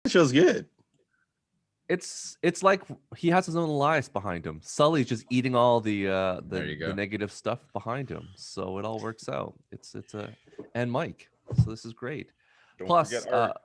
The show's good. It's like he has his own lies behind him. Sully's just eating all the There you go. negative stuff behind him, so it all works out. It's a and Mike, so this is great. Don't Plus, forget art.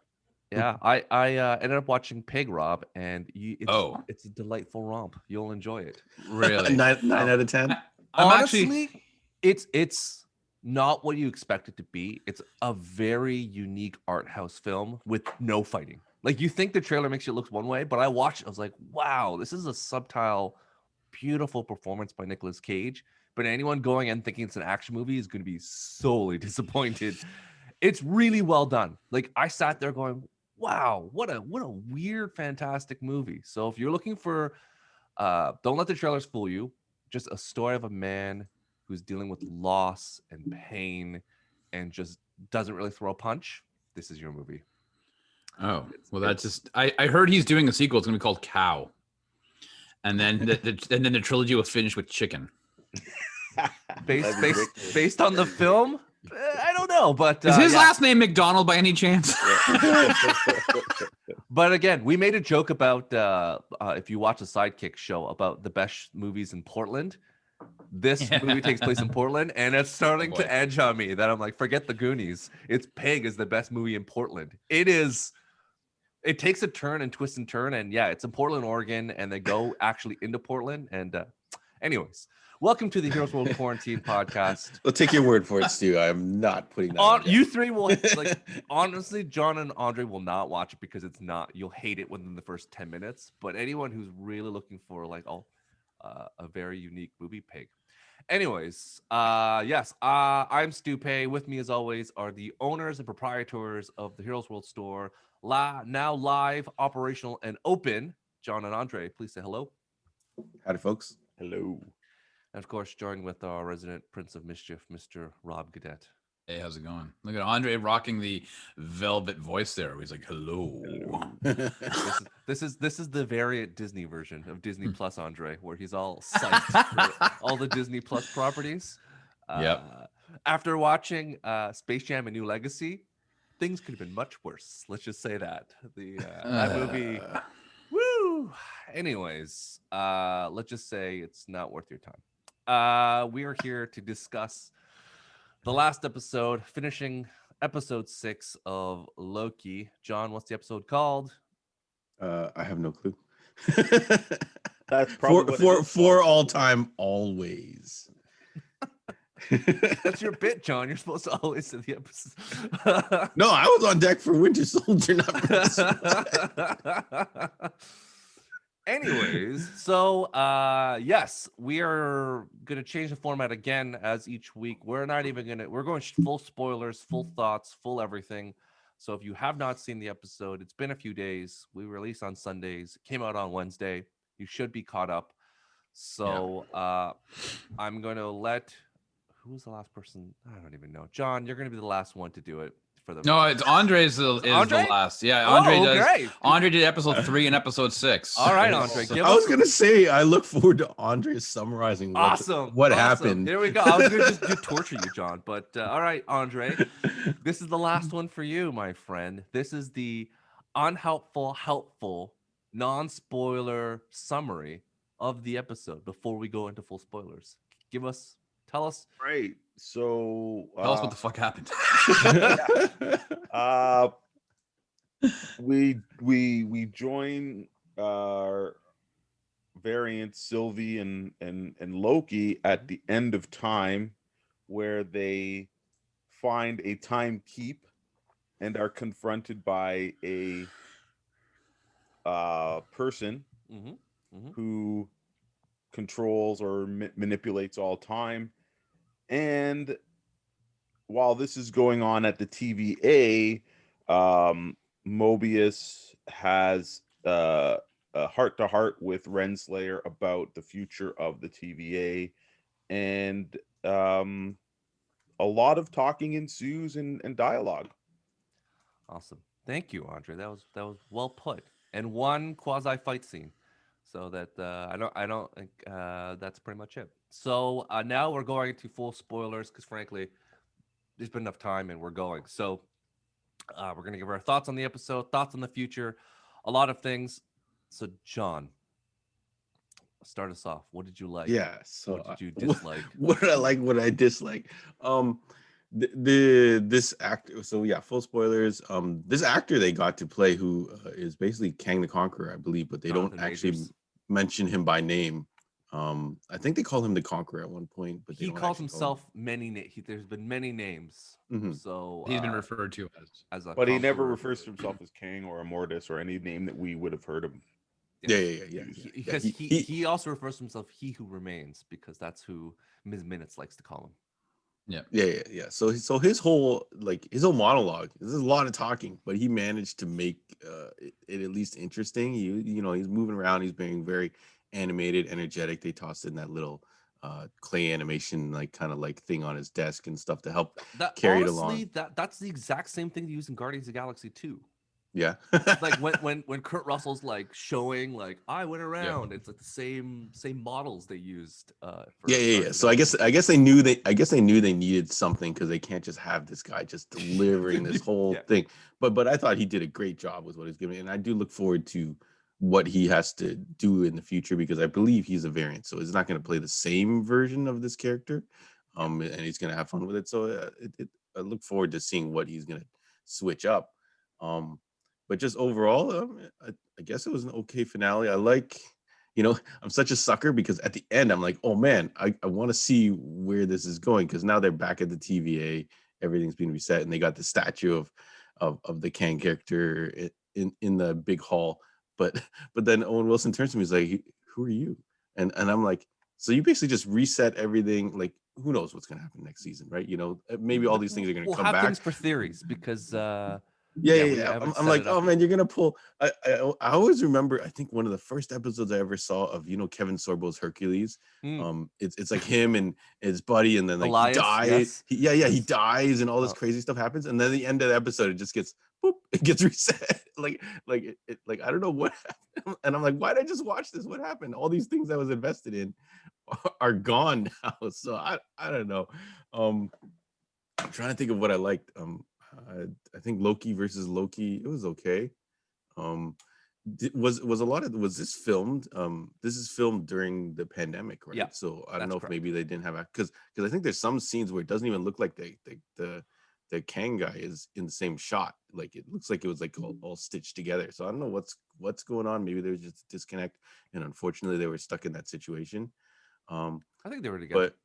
yeah, I ended up watching Pig Rob, and Oh. it's a delightful romp. You'll enjoy it. Really? Nine out of 10. I'm Honestly, actually. it's not what you expect it to be. It's a very unique art house film with no fighting. Like, you think the trailer makes you look one way, but I watched it, I was like, wow, this is a subtle, beautiful performance by Nicolas Cage. But anyone going and thinking it's an action movie is going to be sorely disappointed. It's really well done. Like, I sat there going, wow, what a weird, fantastic movie. So if you're looking for don't let the trailers fool you, just a story of a man who's dealing with loss and pain and just doesn't really throw a punch, this is your movie. Oh, well, that's just. I heard he's doing a sequel. It's gonna be called Cow, and then and then the trilogy will finish with Chicken. Based on the film, I don't know, but Is his last name McDonald by any chance? But again, we made a joke about if you watch a Sidekick Show about the best movies in Portland. This movie takes place in Portland, and it's starting to edge on me that I'm like, forget the Goonies. It's Pig is the best movie in Portland. It is. It takes a turn and twist and turn, and yeah, it's in Portland, Oregon, and they go actually into Portland. And anyways, welcome to the Heroes World Quarantine podcast. We'll take your word for it, Stu. I'm not putting that on. You three will, like, honestly, John and Andre will not watch it because it's not, you'll hate it within the first 10 minutes. But anyone who's really looking for like a very unique movie, Pig. Anyways, yes, I'm Stu Pei. With me, as always, are the owners and proprietors of the Heroes World Store, now live, operational, and open. John and Andre, please say hello. Howdy, folks. Hello. And of course, joined with our resident Prince of Mischief, Mr. Rob Gadet. Hey, how's it going? Look at Andre rocking the velvet voice there. He's like, "Hello." This is the variant Disney version of Disney Plus Andre, where he's all psyched for all the Disney Plus properties. Yep. After watching Space Jam: A New Legacy, things could have been much worse. Let's just say that that movie. Woo. Anyways, let's just say it's not worth your time. We are here to discuss the last episode, finishing episode 6 of Loki. John, what's the episode called? I have no clue. That's probably for all time, always. That's your bit, John. You're supposed to always say the episode. No, I was on deck for Winter Soldier, not for this one. Anyways, so yes, we are gonna change the format again as each week. We're going full spoilers, full thoughts, full everything. So if you have not seen the episode, it's been a few days. We release on Sundays, came out on Wednesday. You should be caught up. So I'm going to who was the last person? I don't even know. John, you're going to be the last one to do it. No, it's Andre's the last. Yeah, Andre does. Great. Andre did episode 3 and episode 6. All right, Andre. I was gonna say I look forward to Andre summarizing what happened. Here we go. I was gonna just torture you, John. But all right, Andre, this is the last one for you, my friend. This is the unhelpful, helpful, non-spoiler summary of the episode before we go into full spoilers. Tell us. Right. So tell us what the fuck happened. We join our variant Sylvie and Loki at the end of time, where they find a time keep and are confronted by a person who controls or manipulates all time. And while this is going on at the TVA, Mobius has a heart-to-heart with Renslayer about the future of the TVA, and a lot of talking ensues and dialogue. Awesome, thank you, Andre. That was well put, and one quasi fight scene. So that I don't think that's pretty much it. So now we're going to full spoilers because frankly, there's been enough time and we're going. So We're gonna give our thoughts on the episode, thoughts on the future, a lot of things. So, John, start us off. What did you like? Yeah. So What did you dislike? what did I like? What I dislike? This actor. So yeah, full spoilers. This actor they got to play who is basically Kang the Conqueror, I believe, but they Jonathan don't actually Majors. mention him by name. I think they call him the Conqueror at one point, but they He don't calls actually call himself many names. There's been many names. Mhm. So He's been referred to as. as a But he never conqueror. refers to himself as King or Immortus or any name that we would have heard him. Yeah. Because he also refers to himself he who remains, because that's who Ms. Minutes likes to call him. Yeah. So his whole monologue. This is a lot of talking, but he managed to make it at least interesting. He's moving around. He's being very animated, energetic. They tossed in that little clay animation kind of thing on his desk and stuff to help carry it along. That's the exact same thing they use in Guardians of the Galaxy 2. Yeah. Like when Kurt Russell's showing I went around, it's like the same models they used. For Yeah. Guardians So of the I guess they knew they needed something, because they can't just have this guy just delivering this whole Yeah. thing. But I thought he did a great job with what he's giving, and I do look forward to what he has to do in the future, because I believe he's a variant, so he's not going to play the same version of this character, and he's going to have fun with it. So I look forward to seeing what he's going to switch up. But just overall, I guess it was an okay finale. I like, I'm such a sucker, because at the end I'm like, oh man, I want to see where this is going, because now they're back at the TVA, everything's been reset, and they got the statue of the Kang character in the big hall. But then Owen Wilson turns to me, he's like, who are you? And I'm like, so you basically just reset everything. Like, who knows what's gonna happen next season, right? Maybe all these things are gonna We'll come have back. things for theories, because Yeah. haven't I'm set like, it oh up man, yet. you're gonna pull. I always remember. I think one of the first episodes I ever saw of Kevin Sorbo's Hercules. It's like him and his buddy, and then he Elias, dies. yes. He Yes. dies, and all this crazy stuff happens, and then the end of the episode, it just gets boop, it gets reset. like I don't know what happened. And I'm like, why did I just watch this? What happened? All these things I was invested in are gone now. So I don't know. I'm trying to think of what I liked. I think Loki versus Loki, it was okay. Was this filmed? This is filmed during the pandemic, right? Yeah, So I don't that's know if correct. maybe they didn't have, because I think there's some scenes where it doesn't even look like the Kang guy is in the same shot. Like, it looks like it was all stitched together. So I don't know what's going on. Maybe there's just a disconnect, and unfortunately they were stuck in that situation. I think they were together. But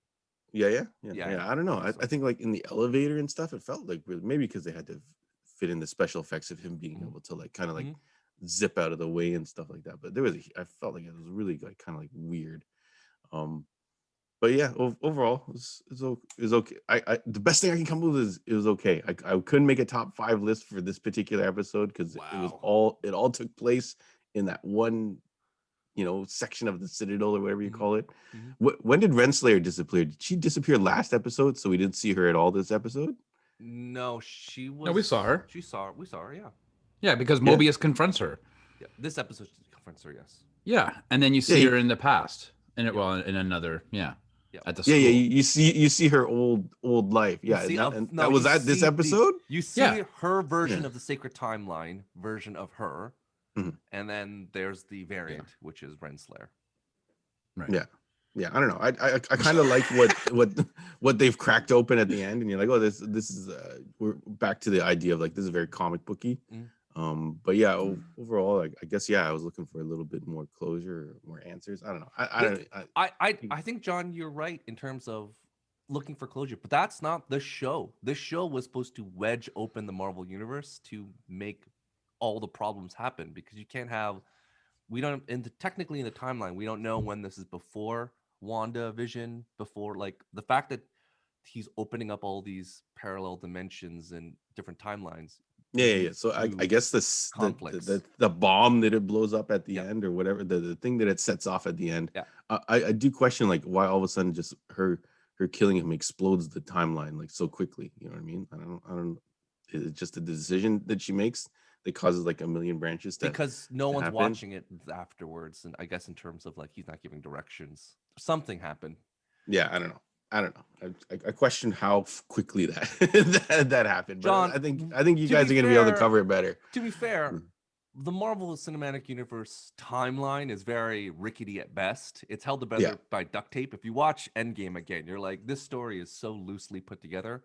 yeah. I don't know. I think so. I think in the elevator and stuff, it felt like maybe because they had to fit in the special effects of him being able to kind of zip out of the way and stuff like that. But I felt like it was really kind of weird. But yeah, overall, it was okay. The best thing I can come up with is it was okay. I couldn't make a top 5 list for this particular episode, because it all took place in that one section of the Citadel, or whatever you call it. When did Renslayer disappear? Did she disappear last episode, so we didn't see her at all this episode? No, she was. No, we saw her. We saw her. Yeah. Yeah, because Mobius confronts her. Yeah. This episode confronts her. Yes. Yeah, and then you see her in the past, in another. Yeah. At the school. Yeah. You see her old life. Yeah, that was this episode. You see her version of the Sacred Timeline version of her, and then there's the variant, which is Renslayer. Right. Yeah. I don't know. I kind of like what they've cracked open at the end, and you're like, oh, this is we're back to the idea of this is very comic booky. But yeah, overall, I guess I was looking for a little bit more closure, or more answers. I don't know. I think, John, you're right in terms of looking for closure, but that's not the show. This show was supposed to wedge open the Marvel universe to make all the problems happen, because you can't have. We don't, technically in the timeline, we don't know when this is before WandaVision, before the fact that he's opening up all these parallel dimensions and different timelines. Yeah. So I guess the bomb that it blows up at the end, or whatever, the thing that it sets off at the end. Yeah. I do question why all of a sudden just her killing him explodes the timeline so quickly. You know what I mean? I don't. Is it just a decision that she makes that causes a million branches? Because no one's watching it afterwards, and I guess in terms of he's not giving directions, something happened. Yeah, I don't know. I don't know. I question how quickly that happened. But John, I think you to guys be are going to be able to fair- cover it better. To be fair, Mm. the Marvel Cinematic Universe timeline is very rickety at best. It's held together by duct tape. If you watch Endgame again, you're like, this story is so loosely put together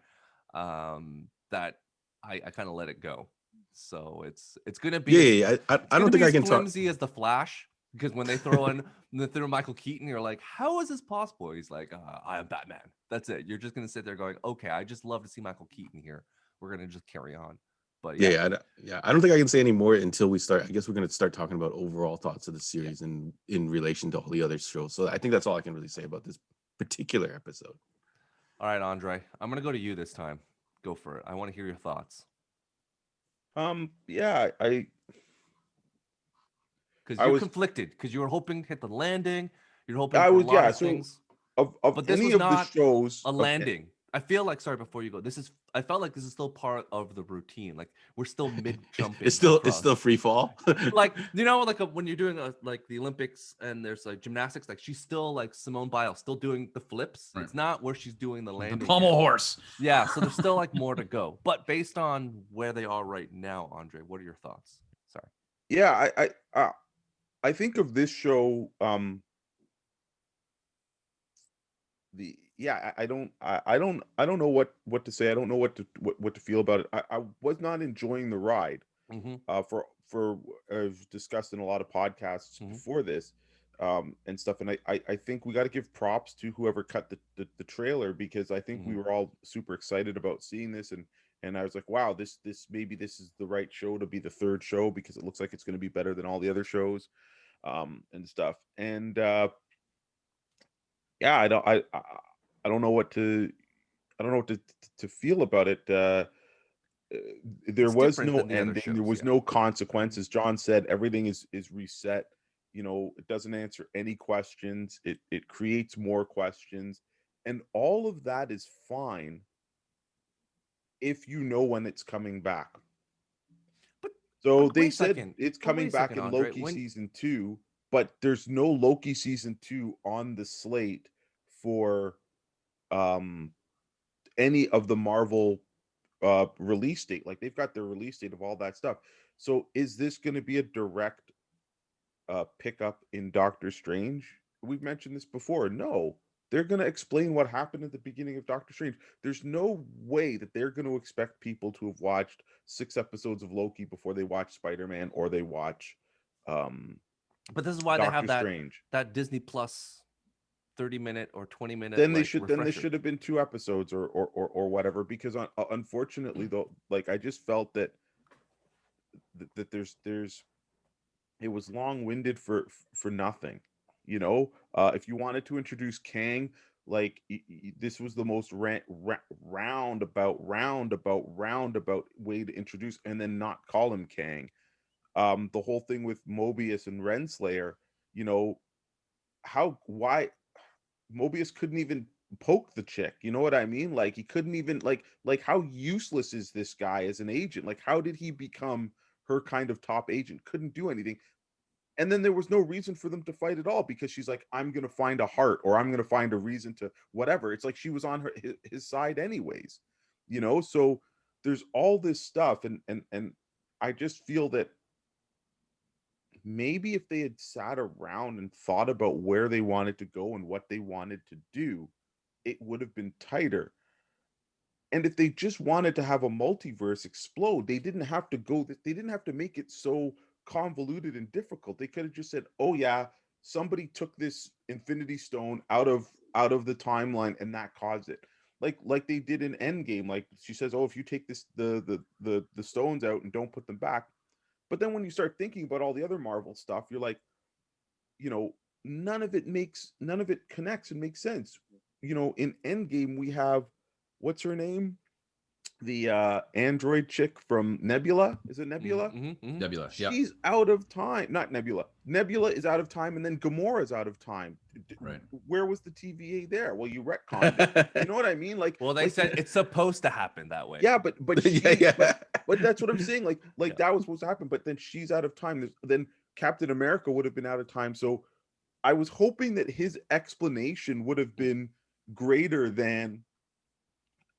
that I kind of let it go. So it's gonna be Yeah. I don't think I can talk. flimsy as the Flash, because when they throw Michael Keaton, you're like, how is this possible? He's like, I am Batman. That's it. You're just gonna sit there going, okay, I just love to see Michael Keaton here. We're gonna just carry on. But I don't think I can say any more until we start. I guess we're going to start talking about overall thoughts of the series and in relation to all the other shows. So I think that's all I can really say about this particular episode. All right, Andre, I'm going to go to you this time. Go for it. I want to hear your thoughts. Yeah, Because I you're was- conflicted, because you were hoping to hit the landing. You're hoping I for was a lot of so things. of But this any was of the not shows A of- landing. I feel like, sorry, before you go, I felt like this is still part of the routine. Like we're still mid jumping. It's still free fall. Like, you know, like when you're doing like the Olympics and there's like gymnastics, like she's still like Simone Biles, still doing the flips. Right. It's not where she's doing the The landing. pommel yet. horse. Yeah, so there's still like more to go. But based on where they are right now, Andre, what are your thoughts? Sorry. Yeah, I think of this show. I don't know what to say. I don't know what to feel about it. I was not enjoying the ride. Mm-hmm. For I've discussed in a lot of podcasts Mhm. before this, and stuff. And I think we got to give props to whoever cut the trailer, because I think we were all super excited about seeing this, and I was like, wow, this maybe this is the right show to be the third show, because it looks like it's going to be better than all the other shows, and stuff. And yeah, I don't know what to feel about it. There It's was different no than the other ending. There shows, was yeah. no consequences. John said everything is reset. You know, it doesn't answer any questions. It creates more questions, and all of that is fine if you know when it's coming back. But- So but they wait a said second. it's But wait coming a back second, in Andre. Loki When- season 2, but there's no Loki season 2 on the slate for any of the Marvel release date. Like, they've got their release date of all that stuff. So is this going to be a direct pickup in Doctor Strange? We've mentioned this before. No, they're going to explain what happened at the beginning of Doctor Strange. There's no way that they're going to expect people to have watched 6 episodes of Loki before they watch Spider-Man or they watch But this is why Doctor they have Strange. that Disney Plus 30-minute or 20-minute. Then they like, should refresher. have been 2 episodes or whatever, because unfortunately though, like, I just felt that there's it was long-winded for nothing, you know. If you wanted to introduce Kang, like, this was the most roundabout way to introduce, and then not call him Kang. The whole thing with Mobius and Renslayer, you know, why Mobius couldn't even poke the chick, you know what I mean? Like, he couldn't even, like how useless is this guy as an agent? Like, how did he become her kind of top agent? Couldn't do anything. And then there was no reason for them to fight at all, because she's like, I'm gonna find a heart, or I'm gonna find a reason to whatever. It's like she was on his side anyways, you know. So there's all this stuff, and I just feel that maybe if they had sat around and thought about where they wanted to go and what they wanted to do, it would have been tighter. And if they just wanted to have a multiverse explode, they didn't have to make it so convoluted and difficult. They could have just said, oh yeah, somebody took this Infinity Stone out of the timeline and that caused it. Like they did in Endgame. Like, she says, oh, if you take this the stones out and don't put them back. But then when you start thinking about all the other Marvel stuff, you're like, you know, none of it connects and makes sense. You know, in Endgame, we have, what's her name? The android chick from Nebula. Is it Nebula? Nebula. Yeah. She's out of time. Not Nebula. Nebula is out of time, and then Gamora's out of time. Right. Where was the TVA there? Well, you retconned it. You know what I mean? Like, Well, they like, said it's supposed to happen that way. yeah, but Yeah. but that's what I'm saying. Like Yeah. that was supposed to happen, but then she's out of time. Then Captain America would have been out of time. So I was hoping that his explanation would have been, greater than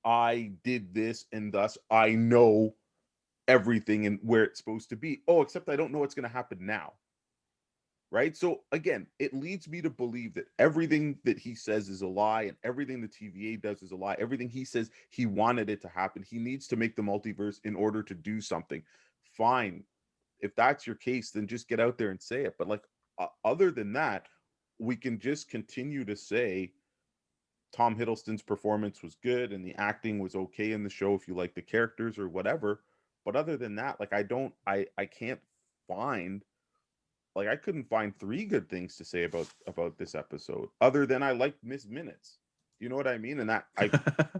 I did this and thus I know everything and where it's supposed to be. Oh, except I don't know what's going to happen now. Right? So again, it leads me to believe that everything that he says is a lie, and everything the TVA does is a lie. Everything he says he wanted it to happen. He needs to make the multiverse in order to do something. Fine. If that's your case, then just get out there and say it. But like other than that, we can just continue to say Tom Hiddleston's performance was good and the acting was okay in the show if you like the characters or whatever. But other than that, like I can't find, like I couldn't find 3 good things to say about this episode other than I liked Miss Minutes. You know what I mean? And that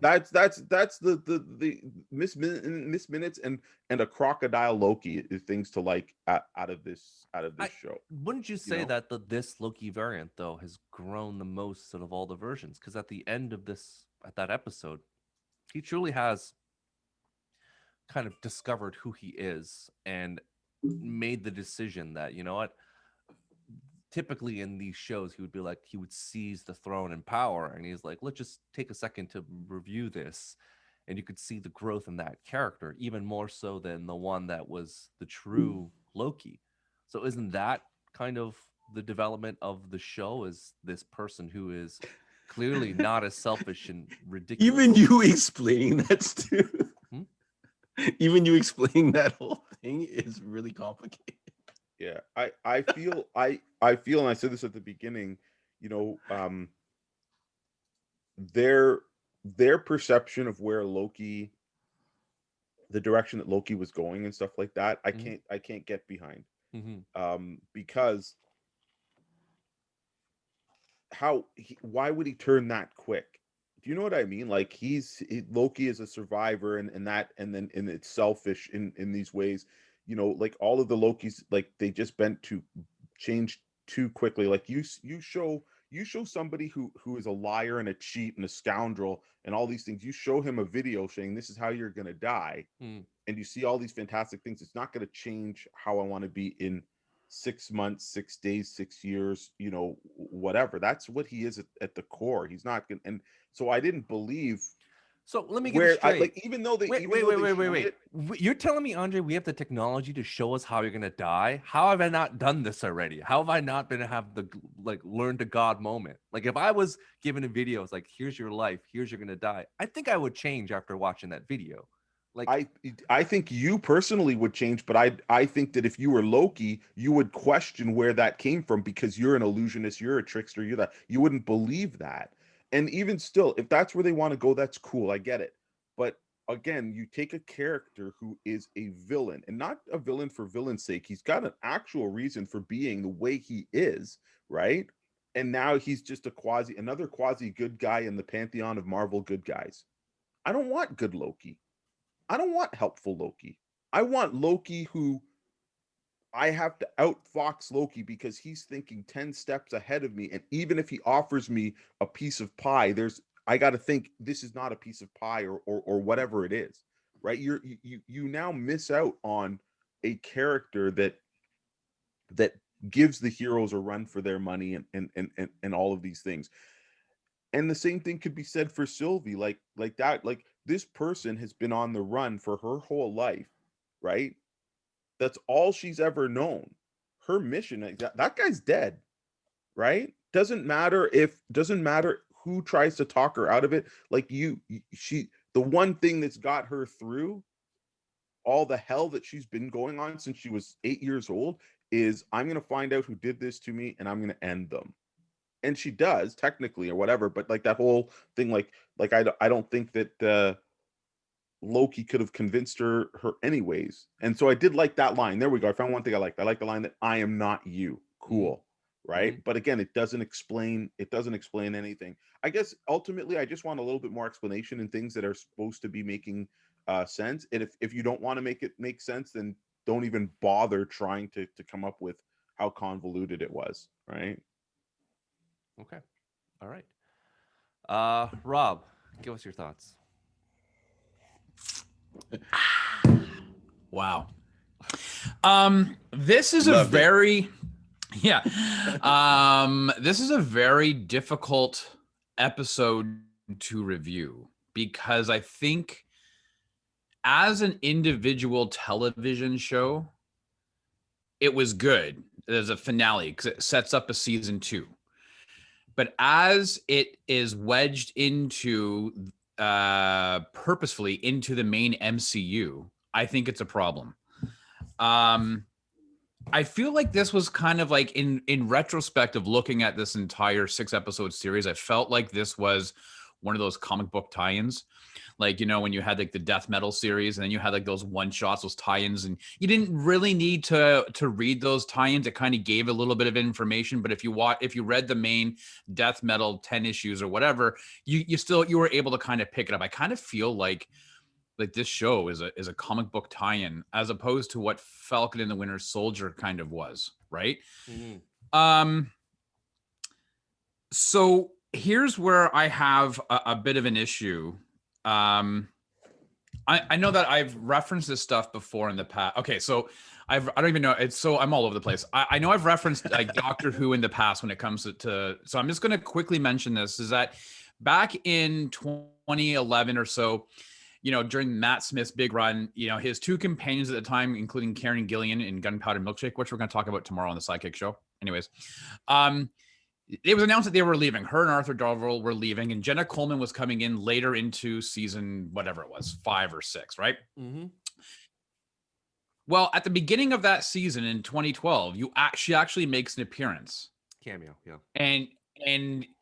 that's the Miss Minutes and a crocodile Loki is things to like out of this show. Wouldn't you say that this Loki variant though has grown the most out of all the versions? Because at the end of that episode, he truly has kind of discovered who he is and made the decision that, you know what, typically in these shows he would be like, he would seize the throne and power, and he's like, let's just take a second to review this. And you could see the growth in that character even more so than the one that was the true Loki. So isn't that kind of the development of the show, is this person who is clearly not as selfish and ridiculous? Even you explaining that, Stu. Even you explaining that whole thing is really complicated. Yeah, I feel and I said this at the beginning, you know, their perception of where Loki, the direction that Loki was going and stuff like that, I can't get behind. Because why would he turn that quick? Do you know what I mean? Like Loki is a survivor and then it's selfish in these ways. You know, like all of the Lokis, like they just bent to change too quickly. Like you show somebody who is a liar and a cheat and a scoundrel and all these things. You show him a video saying this is how you're gonna die, and you see all these fantastic things. It's not gonna change how I want to be in 6 months, 6 days, 6 years. You know, whatever. That's what he is at the core. He's not gonna. And so I didn't believe. So let me get it straight. Even though they wait. You're telling me, Andre, we have the technology to show us how you're gonna die? How have I not done this already? How have I not been to have the learn to God moment? Like if I was given a video, it's like, here's your life, here's you're gonna die. I think I would change after watching that video. Like I think you personally would change, but I think that if you were Loki, you would question where that came from because you're an illusionist, you're a trickster, you wouldn't believe that. And even still, if that's where they want to go, that's cool. I get it. But again, you take a character who is a villain, and not a villain for villain's sake. He's got an actual reason for being the way he is, right? And now he's just another quasi good guy in the pantheon of Marvel good guys. I don't want good Loki. I don't want helpful Loki. I want Loki who I have to outfox Loki because he's thinking 10 steps ahead of me. And even if he offers me a piece of pie, I got to think this is not a piece of pie or whatever it is, right? You now miss out on a character that gives the heroes a run for their money and all of these things. And the same thing could be said for Sylvie, like that. Like this person has been on the run for her whole life, right? That's all she's ever known. Her mission, that guy's dead, right? Doesn't matter who tries to talk her out of it. Like the one thing that's got her through all the hell that she's been going on since she was 8 years old is I'm going to find out who did this to me and I'm going to end them. And she does technically or whatever, but like that whole thing, like I don't think that Loki could have convinced her anyways. And so I did like that line. There we go. I found one thing I liked. I like the line that I am not you. Cool. Right. But again, it doesn't explain anything. I guess ultimately I just want a little bit more explanation in things that are supposed to be making sense. And if you don't want to make it make sense, then don't even bother trying to come up with how convoluted it was. Right. Okay. All right. Rob, give us your thoughts. Wow. This is a very difficult episode to review because I think as an individual television show, it was good. There's a finale because it sets up a season 2. But as it is wedged into purposefully into the main MCU, I think it's a problem. I feel like this was kind of like in retrospect of looking at this entire 6-episode series, I felt like this was one of those comic book tie-ins. Like, you know, when you had like the death metal series and then you had like those one shots, those tie-ins, and you didn't really need to read those tie-ins. It kind of gave a little bit of information. But if you read the main death metal 10 issues or whatever, you were able to kind of pick it up. I kind of feel like this show is a comic book tie-in as opposed to what Falcon and the Winter Soldier kind of was, right? Mm-hmm. So here's where I have a bit of an issue. I know that I've referenced this stuff before in the past. Okay, so I don't even know. I'm all over the place. I know I've referenced like Doctor Who in the past when it comes to. So I'm just going to quickly mention this. Is that back in 2011 or so, you know, during Matt Smith's big run, you know, his 2 companions at the time, including Karen Gillian in Gunpowder Milkshake, which we're going to talk about tomorrow on the Sidekick Show. Anyways, it was announced that they were leaving. Her and Arthur Darvill were leaving, and Jenna Coleman was coming in later into season, whatever it was, 5 or 6, right? Mm-hmm. Well, at the beginning of that season in 2012, she actually makes an appearance. Cameo, yeah. And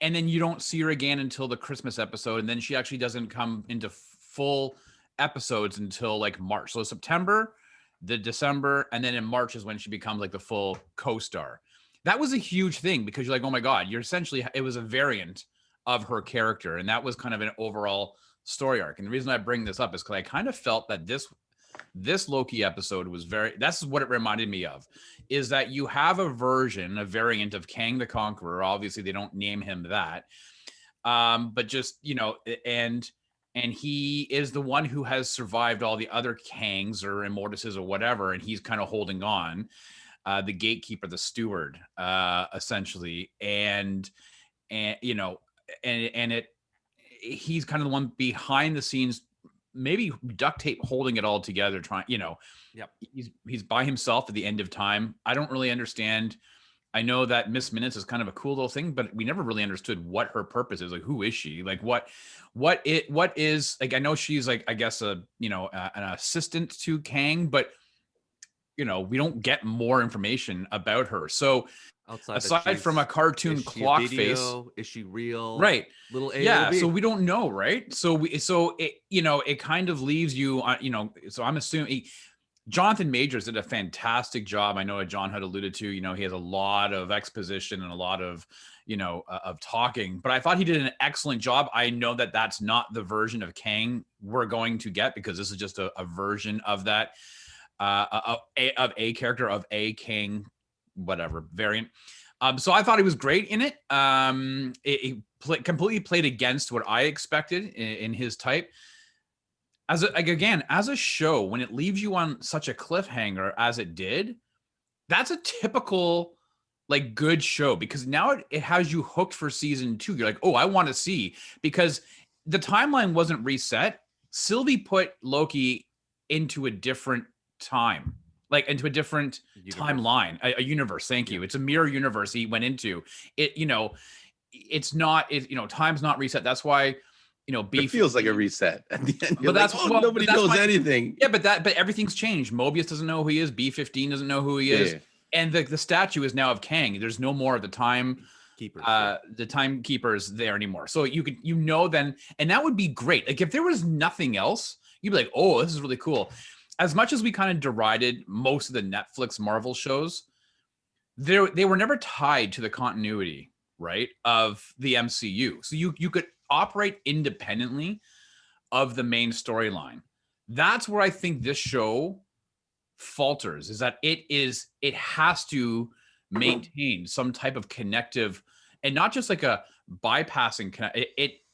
then you don't see her again until the Christmas episode, and then she actually doesn't come into full episodes until like March. So September, the December, and then in March is when she becomes like the full co-star. That was a huge thing because you're like, oh my God, it was a variant of her character. And that was kind of an overall story arc. And the reason I bring this up is because I kind of felt that this Loki episode was that's what it reminded me of, is that you have a variant of Kang the Conqueror. Obviously they don't name him that. But just, you know, and he is the one who has survived all the other Kangs or Immortuses or whatever. And he's kind of holding on. The gatekeeper, the steward, essentially, and you know, he's kind of the one behind the scenes, maybe duct tape holding it all together, trying, you know, yep. He's by himself at the end of time. I don't really understand. I know that Miss Minutes is kind of a cool little thing, but we never really understood what her purpose is. Like, who is she? Like, what is, like, I know she's like, I guess an assistant to Kang, but you know, we don't get more information about her. So aside from a cartoon clock face, is she real? Right. Little A. Yeah. So we don't know. Right. So it, you know, it kind of leaves you, you know, so I'm assuming Jonathan Majors did a fantastic job. I know John had alluded to, you know, he has a lot of exposition and a lot of, you know, of talking, but I thought he did an excellent job. I know that that's not the version of Kang we're going to get because this is just a version of that. Of a character of a King, whatever variant. So I thought he was great in it. Completely played against what I expected in his type. As a show, when it leaves you on such a cliffhanger as it did, that's a typical like good show because now it has you hooked for season 2. You're like, oh, I want to see, because the timeline wasn't reset. Sylvie put Loki into a different time, like into a different timeline, a universe. Thank you. It's a mirror universe he went into. It, you know, it's not, you know, time's not reset. That's why, you know, it feels like a reset at the end. But that's, nobody knows anything. Yeah, but everything's changed. Mobius doesn't know who he is. B-15 doesn't know who he is. Yeah. And the statue is now of Kang. There's no more of the time keepers. The timekeepers there anymore. So you could, you know, then, and that would be great. Like if there was nothing else, you'd be like, oh, this is really cool. As much as we kind of derided most of the Netflix Marvel shows, they were never tied to the continuity, right, of the MCU. So you could operate independently of the main storyline. That's where I think this show falters, is that it has to maintain some type of connective, and not just like a bypassing.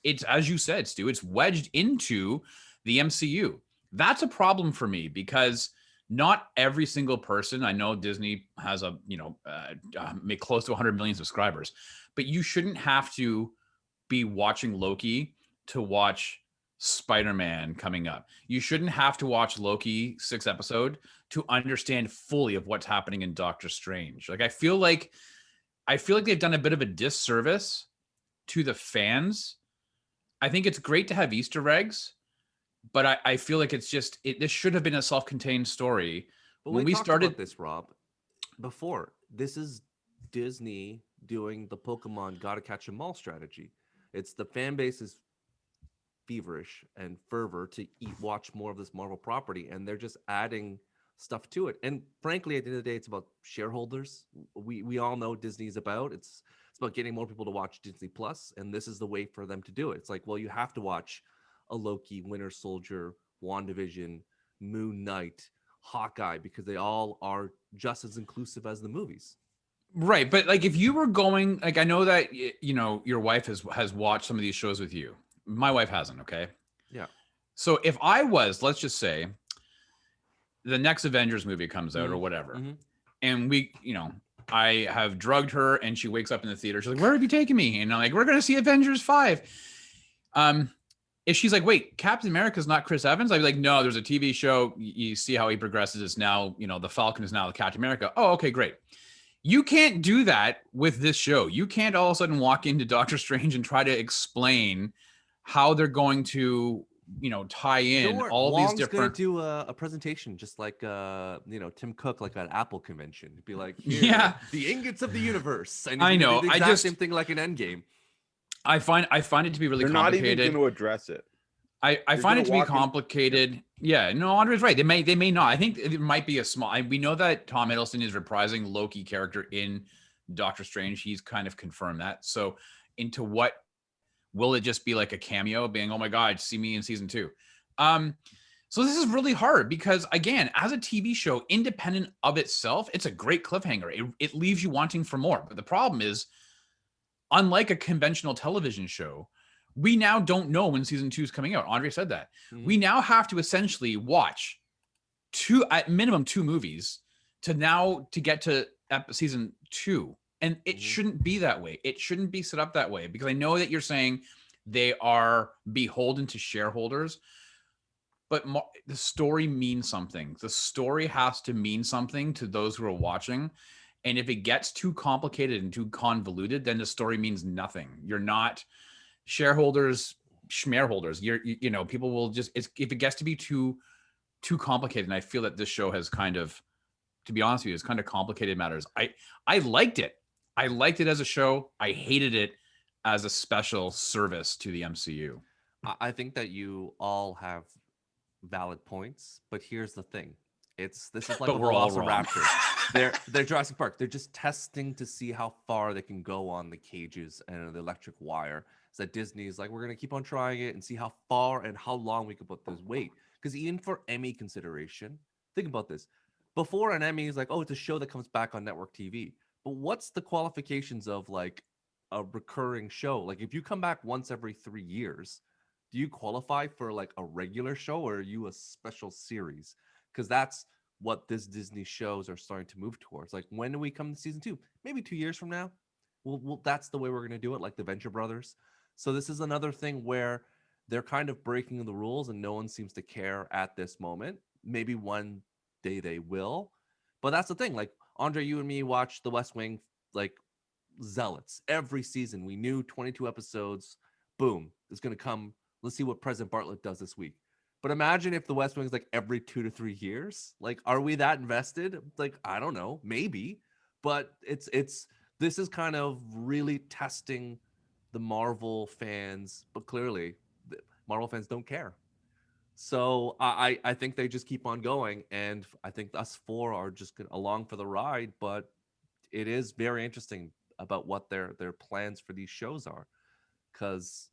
It's as you said, Stu, it's wedged into the MCU. That's a problem for me because not every single person, I know Disney has close to 100 million subscribers, but you shouldn't have to be watching Loki to watch Spider-Man coming up. You shouldn't have to watch Loki 6th episode to understand fully of what's happening in Doctor Strange. Like I feel like they've done a bit of a disservice to the fans. I think it's great to have Easter eggs, but I feel like it's just this should have been a self-contained story. But when we talked started about this, Rob, before, this is Disney doing the Pokemon gotta catch 'em all strategy. It's the fan base is feverish and fervor to watch more of this Marvel property, and they're just adding stuff to it. And frankly, at the end of the day, it's about shareholders. We all know what Disney's about. It's about getting more people to watch Disney Plus, and this is the way for them to do it. It's like, well, you have to watch a Loki, Winter Soldier, WandaVision, Moon Knight, Hawkeye, because they all are just as inclusive as the movies. Right, but like if you were going, like I know that your wife has watched some of these shows with you. My wife hasn't, okay? Yeah. So if I was, let's just say, the next Avengers movie comes out or whatever, and I have drugged her and she wakes up in the theater. She's like, "Where have you taken me?" And I'm like, "We're going to see Avengers 5." If she's like, "Wait, Captain America's not Chris Evans?" I'd be like, "No, there's a TV show. You see how he progresses. It's now, the Falcon is now the Captain America." "Oh, okay, great." You can't do that with this show. You can't all of a sudden walk into Doctor Strange and try to explain how they're going to, tie in all Wong's these different. Gonna do a presentation just like Tim Cook, like at Apple convention. It'd be like, Yeah, the ingots of the universe. And I know. The exact same thing like an Endgame. I find it to be really They're complicated. not even going to address it. I find it to be complicated. Yeah, no, Andre's right. They may not. I think it might be a small. We know that Tom Hiddleston is reprising Loki character in Doctor Strange. He's kind of confirmed that. So, into what will it just be like a cameo, being, "Oh my God, see me in season 2"? So this is really hard because again, as a TV show, independent of itself, it's a great cliffhanger. It leaves you wanting for more. But the problem is, unlike a conventional television show, we now don't know when season 2 is coming out. Andre said that. We now have to essentially watch at minimum 2 movies to get to season 2. And it shouldn't be that way. It shouldn't be set up that way, because I know that you're saying they are beholden to shareholders, but the story means something. The story has to mean something to those who are watching. And if it gets too complicated and too convoluted, then the story means nothing. You're not shareholders, schmereholders. People will just, if it gets to be too complicated, and I feel that this show has kind of, to be honest with you, it's kind of complicated matters. I liked it. I liked it as a show. I hated it as a special service to the MCU. I think that you all have valid points, but here's the thing. This is like but we're all wrong. They're Jurassic Park. They're just testing to see how far they can go on the cages and the electric wire. So that Disney's like, we're gonna keep on trying it and see how far and how long we can put this weight. Because even for Emmy consideration, think about this. Before an Emmy is like, oh, it's a show that comes back on network TV. But what's the qualifications of like a recurring show? Like if you come back once every 3 years, do you qualify for like a regular show, or are you a special series? Because that's what this Disney shows are starting to move towards. Like, when do we come to season 2? Maybe 2 years from now. Well, that's the way we're going to do it, like the Venture Brothers. So this is another thing where they're kind of breaking the rules and no one seems to care at this moment. Maybe one day they will. But that's the thing. Like, Andre, you and me watched The West Wing, like zealots. Every season, we knew 22 episodes. Boom, it's going to come. Let's see what President Bartlett does this week. But imagine if The West Wing is like every 2 to 3 years. Like, are we that invested? Like, I don't know, maybe. But this is kind of really testing the Marvel fans. But clearly, Marvel fans don't care. So I think they just keep on going, and I think us 4 are just along for the ride. But it is very interesting about what their plans for these shows are, because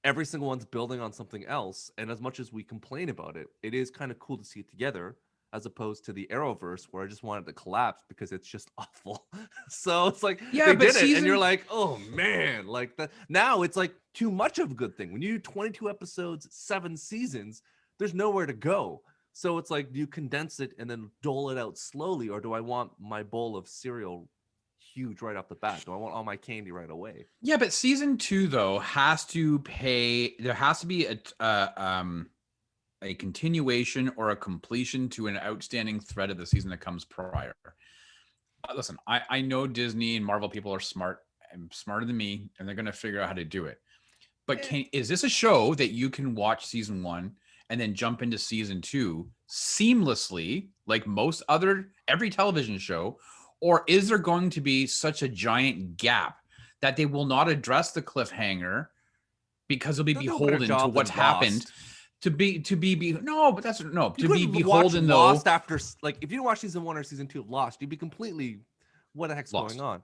every single one's building on something else. And as much as we complain about it, it is kind of cool to see it together, as opposed to the Arrowverse, where I just wanted to collapse because it's just awful. So it's like, yeah, they did it, and you're like, oh man, like that. Now it's like too much of a good thing. When you do 22 episodes, 7 seasons, there's nowhere to go. So it's like, do you condense it and then dole it out slowly, or do I want my bowl of cereal huge right off the bat? Do I want all my candy right away? Yeah, but season 2 though has to pay. There has to be a continuation or a completion to an outstanding thread of the season that comes prior. Listen, I know Disney and Marvel people are smart and smarter than me, and they're going to figure out how to do it. But is this a show that you can watch season 1 and then jump into season 2 seamlessly, like every television show? Or is there going to be such a giant gap that they will not address the cliffhanger because they'll be beholden to what's happened? To be no, but that's no to be beholden though. Lost after, like, if you watch season 1 or season 2 of Lost, you'd be completely, what the heck's lost. Going on?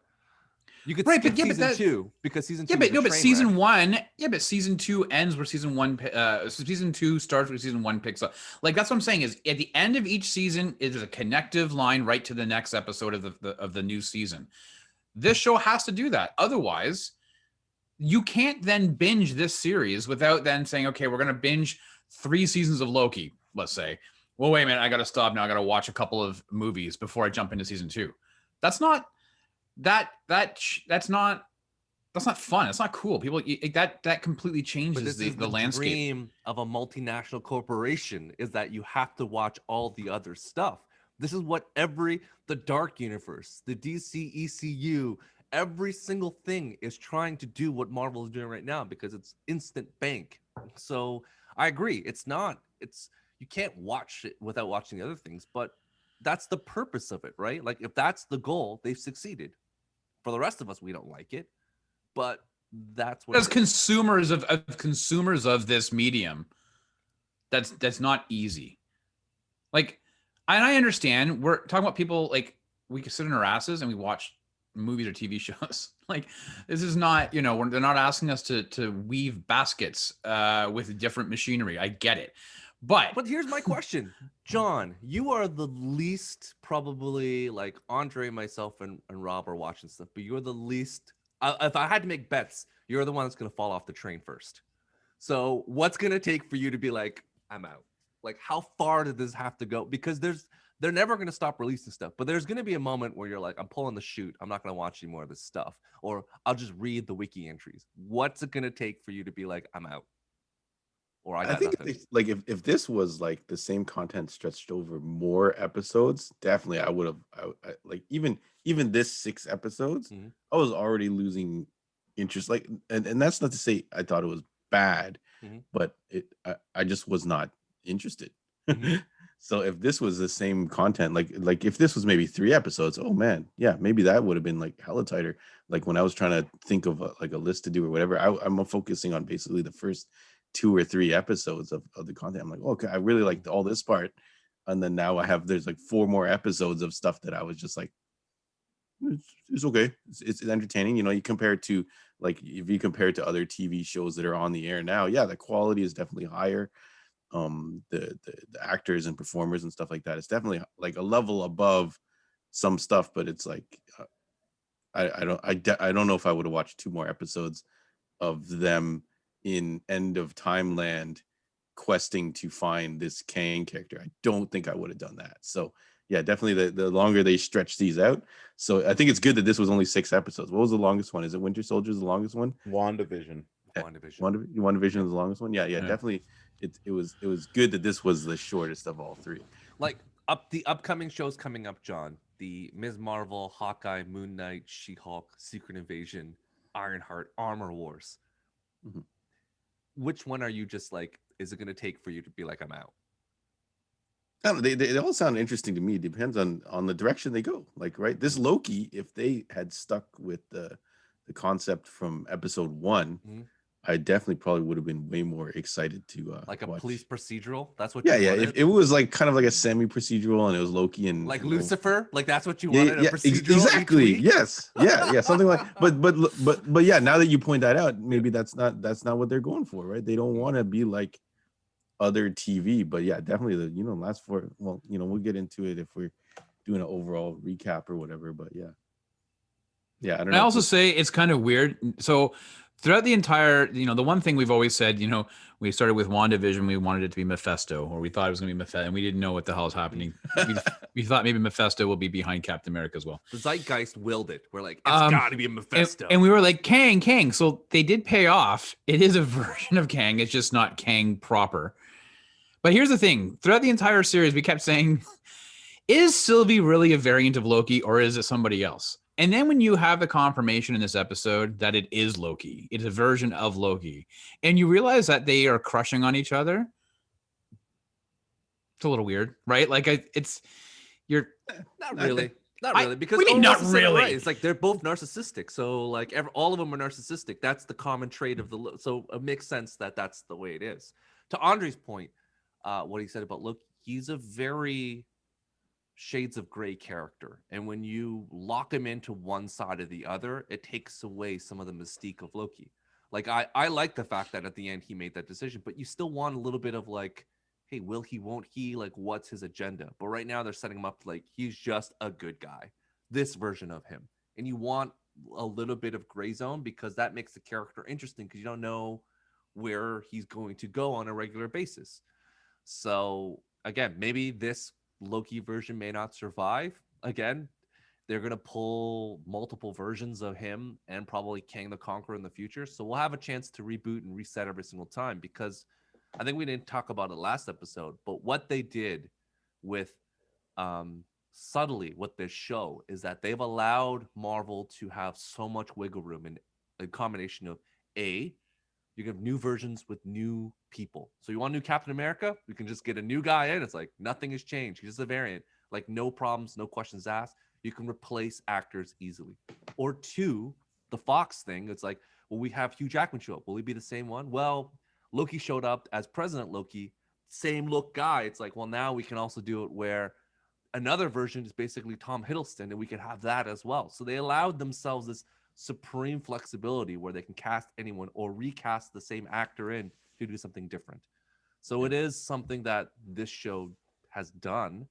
You could right, skip but yeah, season 2 because season 2. Yeah, but no, but season 1. Yeah, but season 2 ends where season 1. Season 2 starts where season 1 picks up. Like that's what I'm saying is at the end of each season is a connective line right to the next episode of the new season. This show has to do that. Otherwise, you can't then binge this series without then saying, okay, we're gonna binge 3 seasons of Loki. Let's say. Well, wait a minute, I got to stop now. I got to watch a couple of movies before I jump into season 2. That's not. That's not fun. It's not cool. People that completely changes the landscape. The dream of a multinational corporation is that you have to watch all the other stuff. This is what the Dark Universe, the DC ECU, every single thing is trying to do what Marvel is doing right now because it's instant bank. So I agree. You can't watch it without watching the other things, but that's the purpose of it, right? Like if that's the goal, they've succeeded. For the rest of us, we don't like it, but that's what. As consumers of this medium, that's not easy. Like, and I understand we're talking about people like we can sit in our asses and we watch movies or TV shows. Like, this is not, they're not asking us to weave baskets with different machinery. I get it. But here's my question, John. You are the least probably, like Andre, myself, and Rob are watching stuff, but you're the least. If I had to make bets, you're the one that's gonna fall off the train first. So what's gonna take for you to be like, I'm out? Like, how far did this have to go? Because they're never gonna stop releasing stuff, but there's gonna be a moment where you're like, I'm pulling the chute. I'm not gonna watch any more of this stuff, or I'll just read the wiki entries. What's it gonna take for you to be like, I'm out? Or I think like if this was like the same content stretched over more episodes, definitely I would have like even this 6 episodes, I was already losing interest. Like, and that's not to say I thought it was bad, but I just was not interested. So if this was the same content, like if this was maybe 3 episodes, oh man, yeah, maybe that would have been like hella tighter. Like when I was trying to think of a list to do or whatever, I'm focusing on basically the first 2 or 3 episodes of the content. I'm like, okay, I really liked all this part, and then now there's like 4 more episodes of stuff that I was just like, it's okay, it's entertaining. You compare it to, like, if you compare it to other TV shows that are on the air now, yeah, the quality is definitely higher. The actors and performers and stuff like that, it's definitely like a level above some stuff, but it's like I don't know if I would have watched 2 more episodes of them in End of Time Land questing to find this Kang character. I don't think I would have done that. So yeah, definitely the longer they stretch these out. So I think it's good that this was only 6 episodes. What was the longest one? Is it Winter Soldier's the longest one? WandaVision. WandaVision is the longest one. Yeah. Definitely. It was good that this was the shortest of all 3. Like the upcoming shows coming up, John. The Ms. Marvel, Hawkeye, Moon Knight, She-Hulk, Secret Invasion, Ironheart, Armor Wars. Which one are you just like, is it going to take for you to be like, I'm out? I don't know, they all sound interesting to me. It depends on the direction they go. Like, right, this Loki, if they had stuck with the concept from episode 1, I definitely probably would have been way more excited to like a watch. Police procedural. That's what you wanted? If it was like kind of like a semi-procedural and it was Loki and like Lucifer, like that's what you wanted. A procedural exactly. Yes, yeah, something like. But yeah, now that you point that out, maybe that's not what they're going for, right? They don't want to be like other TV, but yeah, definitely the last 4. Well, we'll get into it if we're doing an overall recap or whatever. But yeah, I don't know. I also say it's kind of weird. So throughout the entire, the one thing we've always said, we started with WandaVision, we wanted it to be Mephisto, or we thought it was going to be Mephisto, and we didn't know what the hell is happening. we thought maybe Mephisto will be behind Captain America as well. The zeitgeist willed it. We're like, it's got to be a Mephisto. And we were like, Kang. So they did pay off. It is a version of Kang. It's just not Kang proper. But here's the thing. Throughout the entire series, we kept saying, is Sylvie really a variant of Loki, or is it somebody else? And then when you have the confirmation in this episode that it is Loki, it's a version of Loki, and you realize that they are crushing on each other, it's a little weird, right? Like you're not really. Not really, because we mean not really. Right. It's like they're both narcissistic. So like all of them are narcissistic. That's the common trait of so it makes sense that that's the way it is. To Andre's point, what he said about Loki, he's a very shades of gray character, and when you lock him into one side or the other, it takes away some of the mystique of Loki. Like I like the fact that at the end he made that decision, but you still want a little bit of like, hey, will he, won't he, like what's his agenda? But right now they're setting him up like he's just a good guy, this version of him, and you want a little bit of gray zone because that makes the character interesting, because you don't know where he's going to go on a regular basis. So again, maybe this Loki version may not survive. Again, they're going to pull multiple versions of him and probably Kang the Conqueror in the future. So we'll have a chance to reboot and reset every single time, because I think we didn't talk about it last episode, but what they did with subtly with this show is that they've allowed Marvel to have so much wiggle room in a combination of you can have new versions with new people. So you want a new Captain America? You can just get a new guy in. It's like nothing has changed. He's just a variant. Like no problems, no questions asked. You can replace actors easily. Or two, the Fox thing. It's like, well, we have Hugh Jackman show up. Will he be the same one? Well, Loki showed up as President Loki, same look guy. It's like, well, now we can also do it where another version is basically Tom Hiddleston, and we could have that as well. So they allowed themselves this supreme flexibility where they can cast anyone or recast the same actor in to do something different. So it is something that this show has done,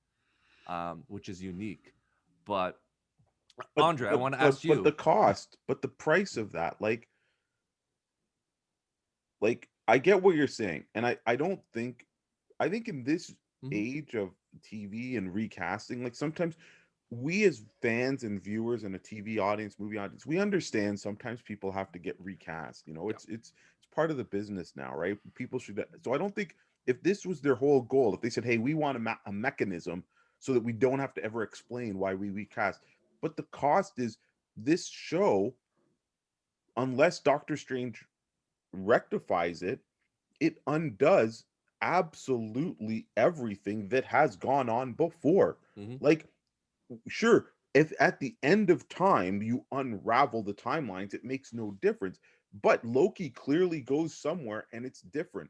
which is unique. But Andre, I want to ask you. But the cost, but the price of that, like I get what you're saying, and I think in this age of TV and recasting, like sometimes we as fans and viewers and a TV audience, movie audience, we understand sometimes people have to get recast. It's part of the business now, right? People should. So I don't think if this was their whole goal, if they said, hey, we want a mechanism so that we don't have to ever explain why we recast, but the cost is this show, unless Doctor Strange rectifies it, it undoes absolutely everything that has gone on before. Like, sure, if at the end of time you unravel the timelines, it makes no difference. But Loki clearly goes somewhere and it's different.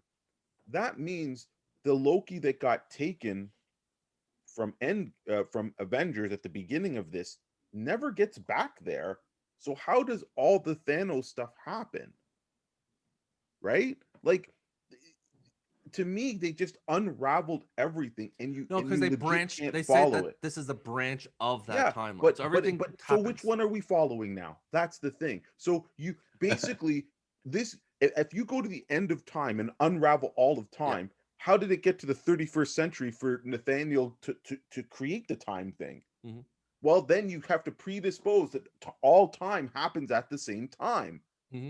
That means the Loki that got taken from Avengers at the beginning of this never gets back there. So how does all the Thanos stuff happen? Right? Like, to me, they just unraveled everything, and because they branched. They said that this is a branch of that timeline. But, so everything. So which one are we following now? That's the thing. So you basically this. If you go to the end of time and unravel all of time, how did it get to the 31st century for Nathaniel to create the time thing? Well, then you have to predispose that all time happens at the same time,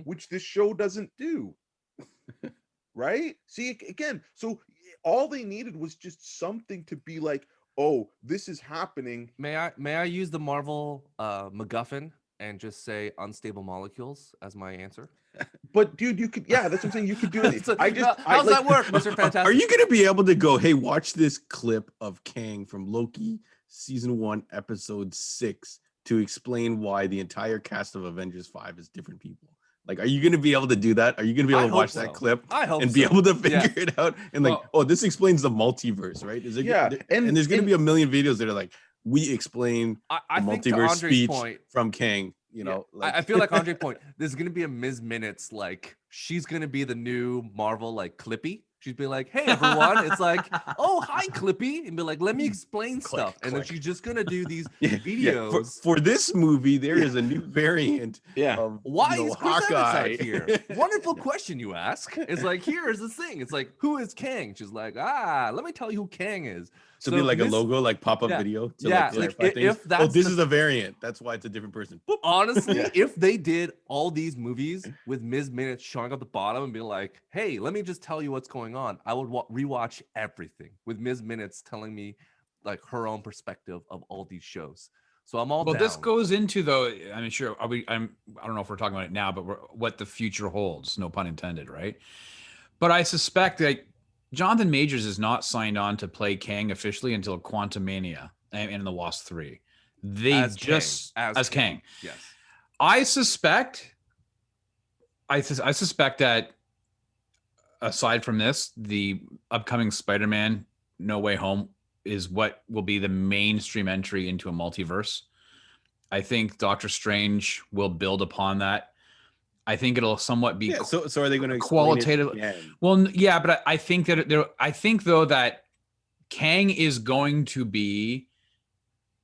which this show doesn't do. Right? See, again, so all they needed was just something to be like, oh, this is happening. May I use the Marvel MacGuffin and just say unstable molecules as my answer? But dude, you could, that's what I'm saying. You could do it. How's that work, Mr. Fantastic? Are you going to be able to go, hey, watch this clip of Kang from Loki season 1, episode 6 to explain why the entire cast of Avengers 5 is different people? Like, are you going to be able to do that? Are you going to be able to watch that clip and be able to figure it out? And like, oh, this explains the multiverse, right? Is there, and there's going to be a million videos that are like, we explain the multiverse speech from Kang. Like, I feel like Andre's point. There's going to be a Ms. Minutes, like she's going to be the new Marvel like Clippy, She'd be like, "Hey everyone," it's like, "Oh hi Clippy," and be like, "Let me explain stuff," and then she's just gonna do these videos. For this movie, there is a new variant. Of, Why is Chris Evans Hawkeye out here? Wonderful question you ask. It's like, here's the thing. It's like, who is Kang? She's like, let me tell you who Kang is. So be like a logo, like pop-up video to like clarify things. If that's this is a variant. That's why it's a different person. Boop. Honestly, if they did all these movies with Ms. Minutes showing up the bottom and being like, "Hey, let me just tell you what's going on," I would rewatch everything with Ms. Minutes telling me like her own perspective of all these shows. So I'm all. Well, down. this goes into though. I'm sure. I don't know if we're talking about it now, but what the future holds. No pun intended, right? But I suspect that Jonathan Majors is not signed on to play Kang officially until Quantumania and in the Wasp 3. They as Kang. Yes. I suspect that aside from this, the upcoming Spider-Man No Way Home is what will be the mainstream entry into a multiverse. I think Doctor Strange will build upon that. I think it'll somewhat be so are they going to qualitative? Well, yeah, but I think that I think though that Kang is going to be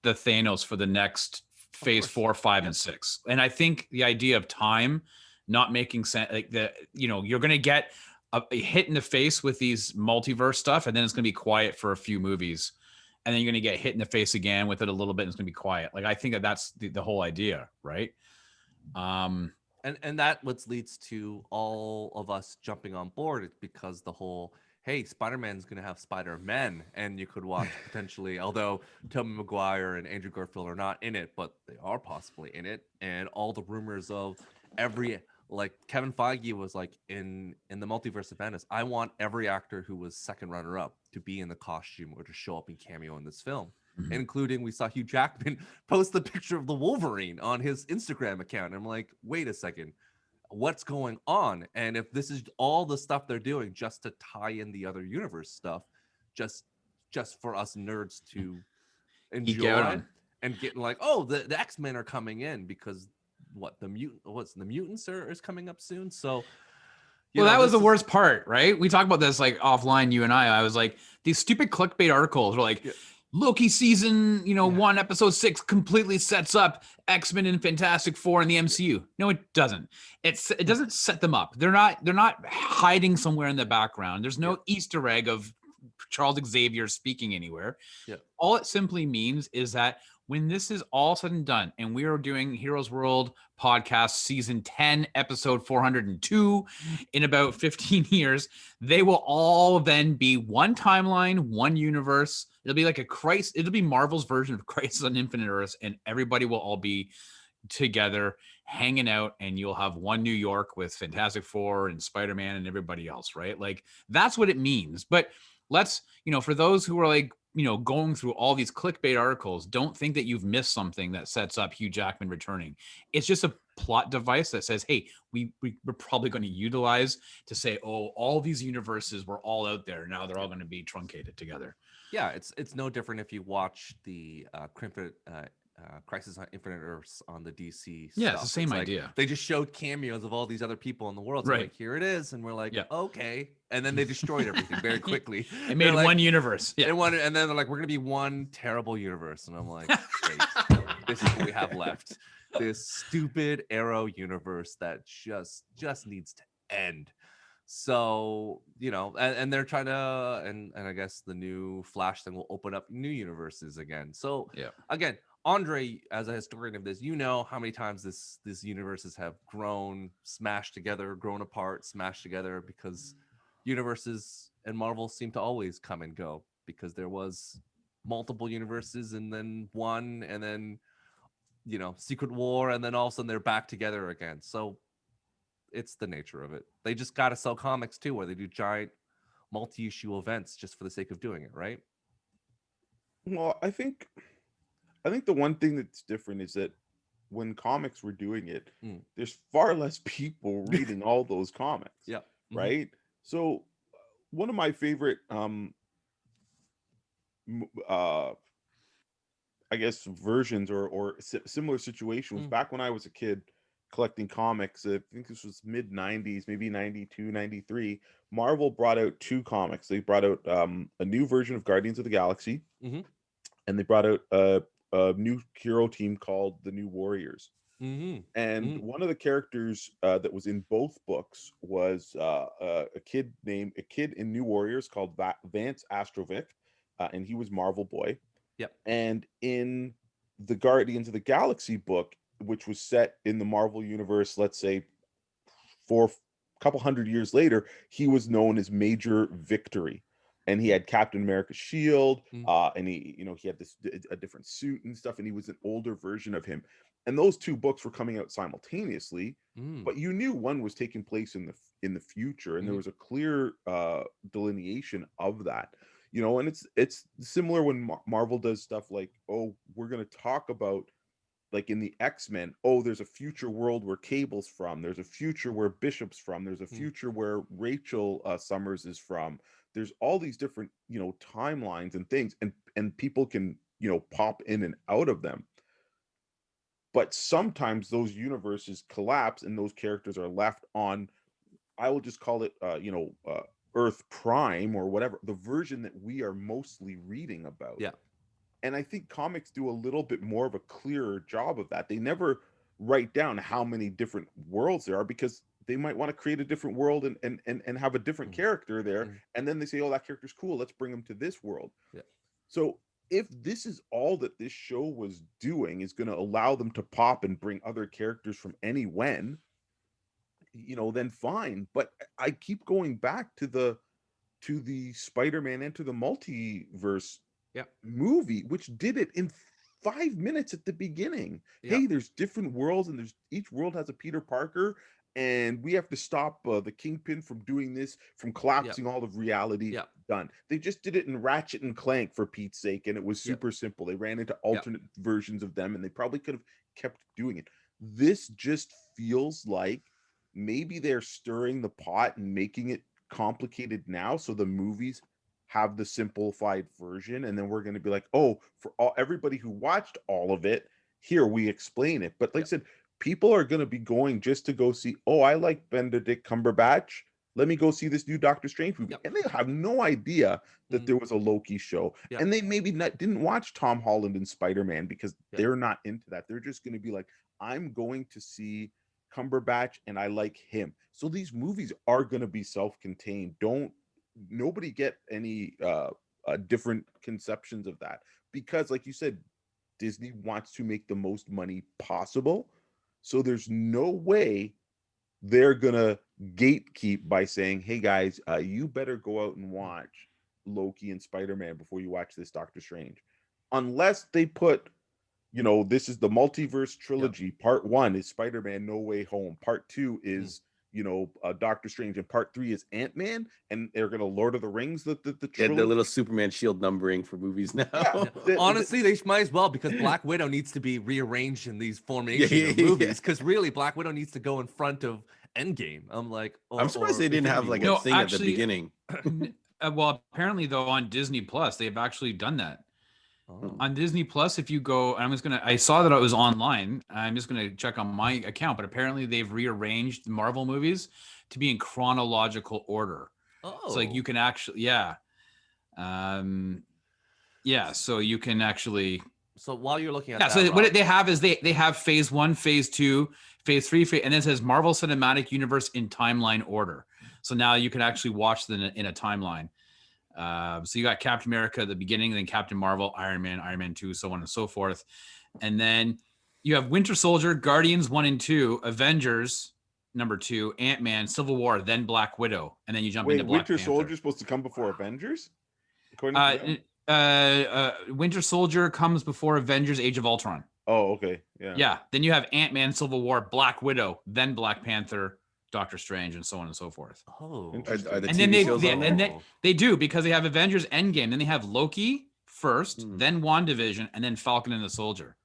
the Thanos for the next phase 4, 5, and 6. And I think the idea of time not making sense, like you're going to get a hit in the face with these multiverse stuff, and then it's going to be quiet for a few movies, and then you're going to get hit in the face again with it a little bit, and it's going to be quiet. Like I think that's the whole idea, right? And that what leads to all of us jumping on board, because the whole, hey, Spider-Man's going to have Spider-Men, and you could watch potentially, although Tobey Maguire and Andrew Garfield are not in it, but they are possibly in it, and all the rumors of like Kevin Feige was like, in the Multiverse of Madness, I want every actor who was second runner-up to be in the costume or to show up in cameo in this film. Mm-hmm. Including, we saw Hugh Jackman post the picture of the Wolverine on his Instagram account. And I'm like, wait a second, what's going on? And if this is all the stuff they're doing just to tie in the other universe stuff, just for us nerds to enjoy and getting like, oh, the X-Men are coming in because the mutants is coming up soon. So that was the worst part, right? We talked about this like offline, you and I was like, these stupid clickbait articles were like, Loki season 1 episode 6 completely sets up X-Men and Fantastic Four in the MCU. No, it doesn't. It doesn't set them up. They're not hiding somewhere in the background. There's no Easter egg of Charles Xavier speaking anywhere. All it simply means is that when this is all said and done, and we are doing Heroes World podcast season 10, episode 402 in about 15 years, they will all then be one timeline, one universe. It'll be like it'll be Marvel's version of Crisis on Infinite Earths, and everybody will all be together hanging out, and you'll have one New York with Fantastic Four and Spider-Man and everybody else, right? Like that's what it means. But let's, for those who are like, going through all these clickbait articles, don't think that you've missed something that sets up Hugh Jackman returning. It's just a plot device that says, hey, we're probably going to utilize to say, oh, all these universes were all out there. Now they're all going to be truncated together. Yeah, it's no different if you watch the Crisis on Infinite Earths on the DC stuff. It's the same idea. They just showed cameos of all these other people in the world. So right. Like, here it is. And we're like, okay. And then they destroyed everything very quickly. They made one universe. Yeah. And then they're like, we're going to be one terrible universe. And I'm like, great. This is what we have left. This stupid Arrow universe that just needs to end. So, and they're trying to, and I guess the new Flash thing will open up new universes again. So again, Andre, as a historian of this, how many times these universes have grown, smashed together, grown apart, smashed together, because universes and Marvel seem to always come and go, because there was multiple universes and then one, and then Secret War, and then all of a sudden they're back together again. So it's the nature of it. They just got to sell comics too, where they do giant multi-issue events just for the sake of doing it, right? Well, I think the one thing that's different is that when comics were doing it, there's far less people reading all those comics. Yeah. Right. So one of my favorite, I guess, versions or similar situations back when I was a kid, collecting comics. I think this was mid 90s, maybe 92, 93. Marvel brought out two comics. They brought out a new version of Guardians of the Galaxy, Mhm. and they brought out a new hero team called the New Warriors. Mm-hmm. And one of the characters that was in both books was a kid in New Warriors called Vance Astrovic, and he was Marvel Boy. Yep. And in the Guardians of the Galaxy book, which was set in the Marvel universe, let's say a couple hundred years later, he was known as Major Victory, and he had Captain America's shield, and he had a different suit and stuff, and he was an older version of him. And those two books were coming out simultaneously, but you knew one was taking place in the future, and there was a clear delineation of that. And it's similar when Marvel does stuff like, oh, we're going to talk about, like in the X-Men, oh, there's a future world where Cable's from, there's a future where Bishop's from, there's a future where Rachel Summers is from. There's all these different timelines and things, and people can pop in and out of them. But sometimes those universes collapse and those characters are left on, I will just call it Earth Prime or whatever, the version that we are mostly reading about. Yeah. And I think comics do a little bit more of a clearer job of that. They never write down how many different worlds there are, because they might want to create a different world and have a different character there. And then they say, oh, that character's cool, let's bring them to this world. Yeah. So if this is all that this show was doing, is going to allow them to pop and bring other characters from anywhen, then fine. But I keep going back to the Spider-Man Into the Multiverse movie, which did it in 5 minutes at the beginning. Hey, there's different worlds, and each world has a Peter Parker, and we have to stop the Kingpin from doing this, from collapsing all of reality. Done. They just did it in Ratchet and Clank, for Pete's sake, and it was super simple. They ran into alternate versions of them, and they probably could have kept doing it. This just feels like maybe they're stirring the pot and making it complicated now, so the movies have the simplified version, and then we're going to be like, oh, for everybody who watched all of it, here we explain it. But like I said, people are going to be going just to go see, oh, I like Benedict Cumberbatch, let me go see this new Doctor Strange movie. And they have no idea that there was a Loki show. And they maybe didn't watch Tom Holland and Spider-Man because they're not into that. They're just going to be like, I'm going to see Cumberbatch and I like him. So these movies are going to be self-contained. Nobody get any different conceptions of that, because like you said, Disney wants to make the most money possible. So there's no way they're gonna gatekeep by saying, hey guys, you better go out and watch Loki and Spider-Man before you watch this Doctor Strange, unless they put, this is the multiverse trilogy. Part 1 is Spider-Man No Way Home, part 2 is Doctor Strange, and part 3 is Ant-Man, and they're gonna Lord of the Rings the trilogy. The little Superman shield numbering for movies now. Honestly, they might as well, because Black Widow needs to be rearranged in these formation of movies, because really Black Widow needs to go in front of Endgame. I'm surprised they didn't have like a thing at the beginning. Well, apparently though, on Disney Plus they've actually done that. On Disney Plus, if you go, I saw that it was online. I'm just gonna check on my account, but apparently they've rearranged the Marvel movies to be in chronological order. So like you can actually, so you can actually. So while you're looking at that, so what they have is they have phase 1, phase 2, phase 3, and then it says Marvel Cinematic Universe in timeline order. So now you can actually watch them in a timeline. So you got Captain America at the beginning, then Captain Marvel, Iron Man 2, so on and so forth. And then you have Winter Soldier, Guardians 1 and 2, Avengers number 2, Ant-Man, Civil War, then Black Widow. And then you jump into Black Winter Panther. Soldier's supposed to come before Avengers? According to Winter Soldier comes before Avengers Age of Ultron. Oh, okay. Yeah. Then you have Ant-Man, Civil War, Black Widow, then Black Panther, Doctor Strange, and so on and so forth. Oh, and then they do, because they have Avengers Endgame, then they have Loki first, then WandaVision, and then Falcon and the Soldier.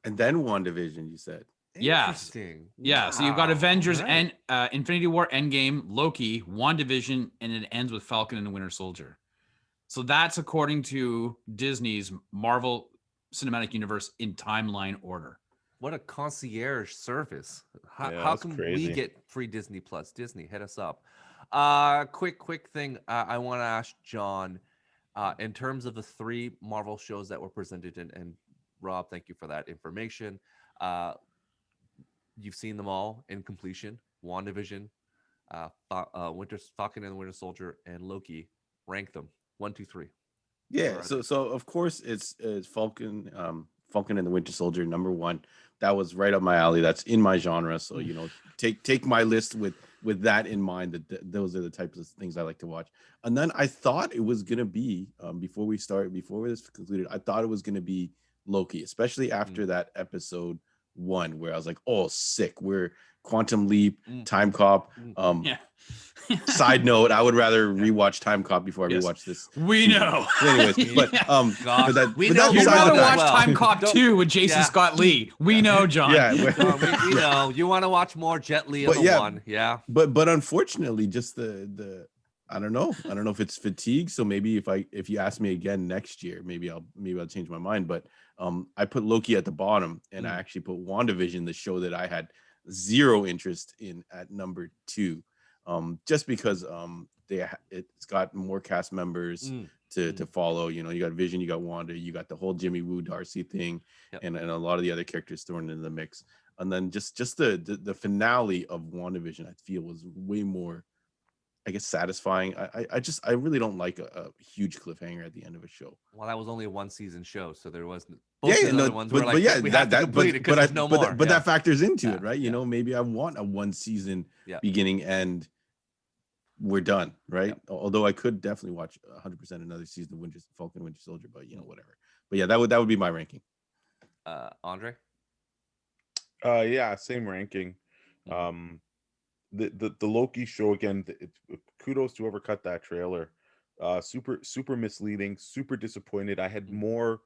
And then WandaVision, you said. Interesting. Yeah. So you've got Avengers and Infinity War, Endgame, Loki, WandaVision, and it ends with Falcon and the Winter Soldier. So that's according to Disney's Marvel Cinematic Universe in timeline order. What a concierge service. How, Yeah, how that's can we crazy. get free Disney Plus? Disney, hit us up. Quick thing. I want to ask John, in terms of the 3 Marvel shows that were presented, and Rob, thank you for that information. You've seen them all in completion. WandaVision, Falcon and the Winter Soldier, and Loki. Rank them 1, 2, 3. Where Yeah, are so of course it's Falcon, Falcon and the Winter Soldier #1. That was right up my alley. That's in my genre. So take my list with that in mind. Those are the types of things I like to watch. And then I thought it was gonna be before this concluded, I thought it was gonna be Loki, especially after that episode 1, where I was like, oh, sick. We're Quantum Leap, Time Cop. Yeah. Side note, I would rather rewatch Time Cop before I rewatch this. We season. know. So anyways, but we but know You'd besides rather that- watch Time Cop 2 with Jason Scott Lee. We know, John. Yeah, John, we know you want to watch more Jet Li in the 1. Yeah. but unfortunately, just the I don't know if it's fatigue. So maybe if you ask me again next year, maybe I'll change my mind. But I put Loki at the bottom, and I actually put WandaVision, the show that I had zero interest in, at #2, just because it's got more cast members to follow. You got Vision, you got Wanda, you got the whole Jimmy Woo Darcy thing, and a lot of the other characters thrown into the mix. And then just the finale of WandaVision, I feel, was way more, I guess, satisfying. I really don't like a huge cliffhanger at the end of a show. Well, that was only a 1-season show, so there wasn't. But that factors into it, right? Maybe I want a 1-season beginning end. We're done, right? Although I could definitely watch 100% another season of Falcon and Winter Soldier, but whatever. But yeah, that would be my ranking. Andre? Yeah, same ranking. The Loki show, again, kudos to whoever cut that trailer. Super misleading, super disappointed. I had more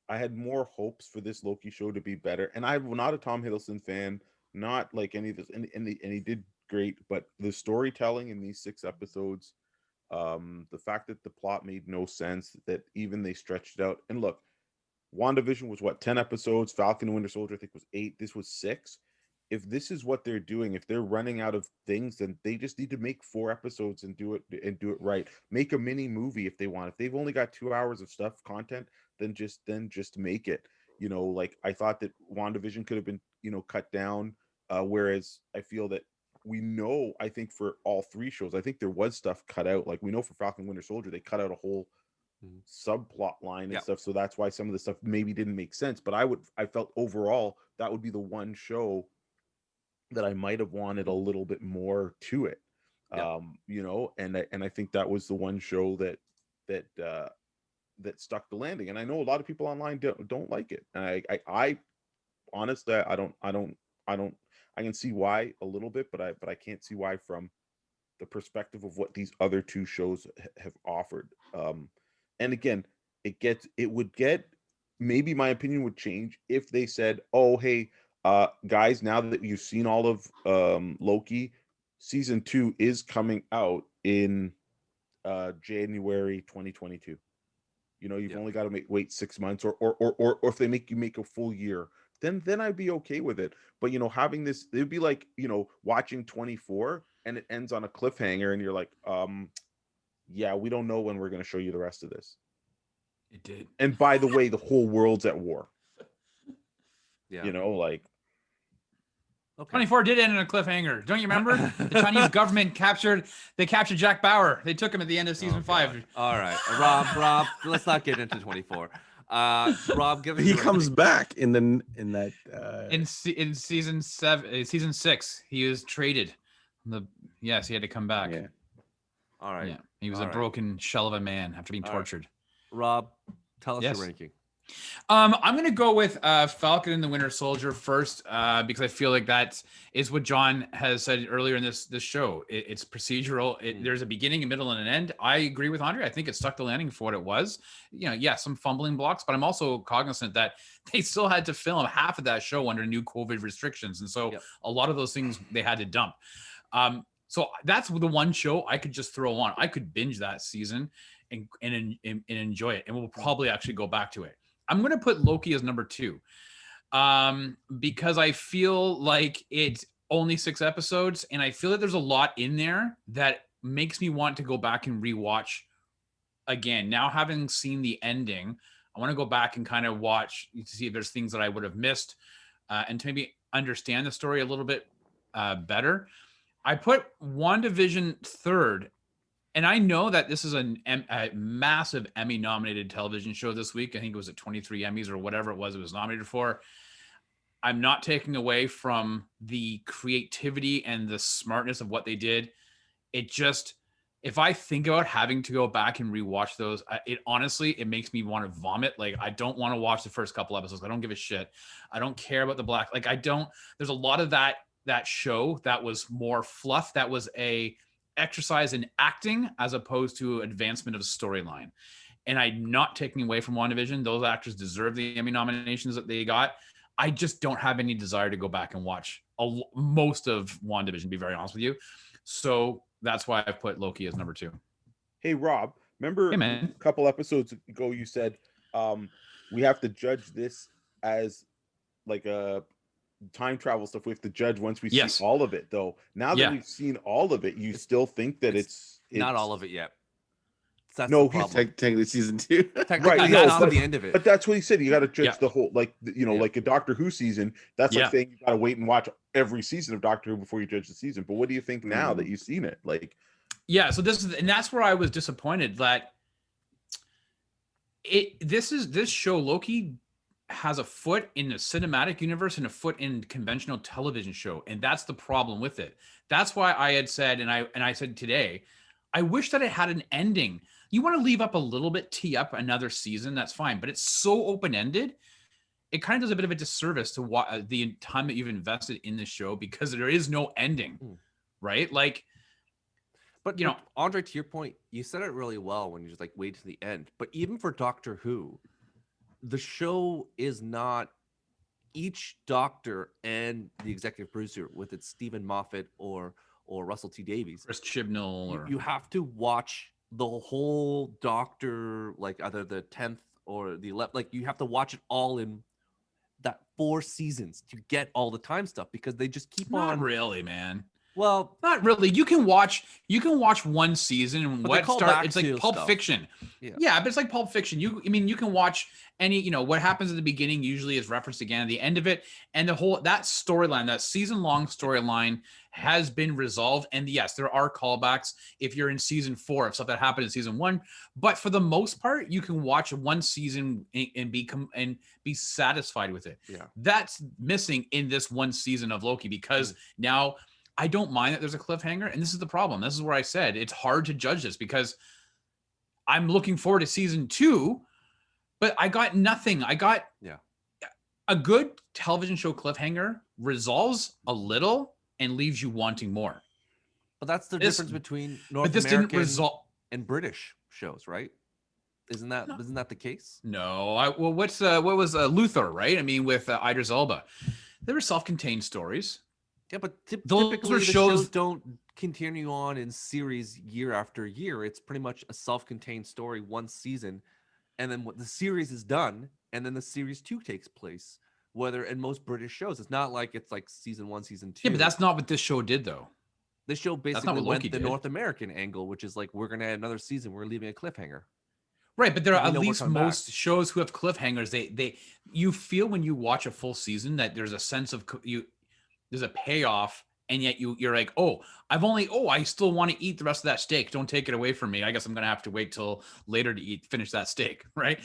hopes for this Loki show to be better. And I'm not a Tom Hiddleston fan, not like any of this, and he did great, but the storytelling in these 6 episodes, the fact that the plot made no sense, that even they stretched it out. And look, WandaVision was 10 episodes, Falcon and Winter Soldier I think was 8, this was 6. If this is what they're doing, if they're running out of things, then they just need to make 4 episodes and do it right. Make a mini movie if they want. If they've only got 2 hours of content, then just make it. Like, I thought that WandaVision could have been, cut down. Whereas I feel that I think for all 3 shows, I think there was stuff cut out. Like, we know for Falcon Winter Soldier, they cut out a whole subplot line and stuff. So that's why some of the stuff maybe didn't make sense. But I felt overall that would be the one show that I might have wanted a little bit more to it. And I think that was the one show that stuck the landing. And I know a lot of people online don't like it. And I honestly, I can see why a little bit, but I can't see why from the perspective of what these other 2 shows have offered. And again, maybe my opinion would change if they said, oh, hey, guys, now that you've seen all of Loki, season 2 is coming out in January 2022. You've only got to wait 6 months, or if they make you make a full year, then I'd be okay with it. But having this, it'd be like watching 24 and it ends on a cliffhanger, and you're like, yeah, we don't know when we're going to show you the rest of this. It did. And by the way, the whole world's at war. Yeah. Like. Okay. 24 did end in a cliffhanger. Don't you remember? The Chinese government captured Jack Bauer. They took him at the end of season 5. All right. Rob, let's not get into 24. Rob, give us He comes back in season 7, season 6. He was traded. He had to come back. Yeah. All right. Yeah. He was a broken shell of a man after being tortured. Rob, tell us your ranking. I'm going to go with Falcon and the Winter Soldier first, because I feel like that is what John has said earlier in this show. It's procedural. There's a beginning, a middle, and an end. I agree with Andre. I think it stuck the landing for what it was. Some fumbling blocks, but I'm also cognizant that they still had to film half of that show under new COVID restrictions. And so a lot of those things they had to dump. So that's the one show I could just throw on. I could binge that season and enjoy it. And we'll probably actually go back to it. I'm going to put Loki as number 2. because I feel like it's only 6 episodes, and I feel that there's a lot in there that makes me want to go back and rewatch again. Now, having seen the ending, I want to go back and kind of watch to see if there's things that I would have missed, and to maybe understand the story a little bit better. I put WandaVision third, and I know that this is a massive Emmy-nominated television show this week. I think it was at 23 Emmys or whatever it was nominated for. I'm not taking away from the creativity and the smartness of what they did. It just, if I think about having to go back and rewatch those, it honestly, it makes me want to vomit. Like, I don't want to watch the first couple episodes. I don't give a shit. I don't care about the black. Like, there's a lot of that show that was more fluff. That was a exercise in acting as opposed to advancement of storyline. And I'm not taking away from WandaVision. Those actors deserve the Emmy nominations that they got. I just don't have any desire to go back and watch most of WandaVision, to be very honest with you. So that's why I've put Loki as number 2. Hey, Rob, remember a couple episodes ago you said we have to judge this as like a time travel stuff. We have to judge once we see all of it, though. Now that we've seen all of it, you still think that it's not all of it yet. That's no, he's technically season 2. Right, not the end of it. But that's what he said. You got to judge the whole, like, you know, like a Doctor Who season. That's like saying you got to wait and watch every season of Doctor Who before you judge the season. But what do you think now that you've seen it? Like, so that's where I was disappointed that this show Loki has a foot in the cinematic universe and a foot in conventional television show, and that's the problem with it. That's why I had said, and I said today, I wish that it had an ending. You want to leave up a little bit, tee up another season, that's fine. But it's so open-ended, it kind of does a bit of a disservice to the time that you've invested in this show, because there is no ending, right? Like, but you know, Andre, to your point, you said it really well when you just like wait to the end. But even for Doctor Who, the show is not each Doctor and the executive producer, with its Stephen Moffat or Russell T Davies, Chris Chibnall, you have to watch the whole Doctor, like either the 10th or the 11th. Like, you have to watch it all in that 4 seasons to get all the time stuff, because they just keep on. Not really, man. Well, not really. You can watch one season and it's like Pulp stuff. Fiction. Yeah, but it's like Pulp Fiction. You can watch any, you know, what happens at the beginning usually is referenced again at the end of it. And that storyline, that season-long storyline has been resolved. And yes, there are callbacks if you're in season 4 of stuff that happened in season 1. But for the most part, you can watch one season and be satisfied with it. Yeah. That's missing in this one season of Loki, because now I don't mind that there's a cliffhanger, and this is the problem. This is where I said it's hard to judge this, because I'm looking forward to season 2, but I got nothing. I got a good television show cliffhanger resolves a little and leaves you wanting more. But that's the difference between North American and British shows, right? Isn't that the case? No. What was Luther, right? I mean, with Idris Elba, they were self-contained stories. Yeah, but those typically the shows don't continue on in series year after year. It's pretty much a self-contained story, one season, and then the series is done, and then the series 2 takes place. Whether in most British shows, it's not like it's like season 1, season 2. Yeah, but that's not what this show did, though. This show basically went the North American angle, which is like, we're gonna add another season, we're leaving a cliffhanger. Right, but there are at least most shows who have cliffhangers. You feel when you watch a full season that there's a sense of there's a payoff, and yet you're like, I still want to eat the rest of that steak. Don't take it away from me. I guess I'm gonna have to wait till later to finish that steak, right?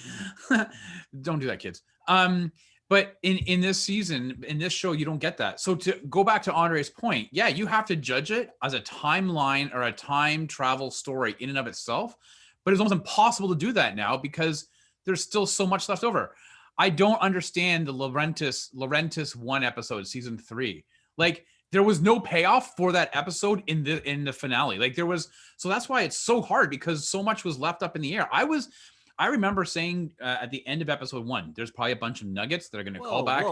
Don't do that, kids. But in this season, in this show, you don't get that. So to go back to Andre's point, yeah, you have to judge it as a timeline or a time travel story in and of itself. But it's almost impossible to do that now, because there's still so much left over. I don't understand the Laurentis 1 episode, season 3. Like, there was no payoff for that episode in the finale. Like, there was, so that's why it's so hard, because so much was left up in the air. I remember saying at the end of episode 1, there's probably a bunch of nuggets that are going to call back.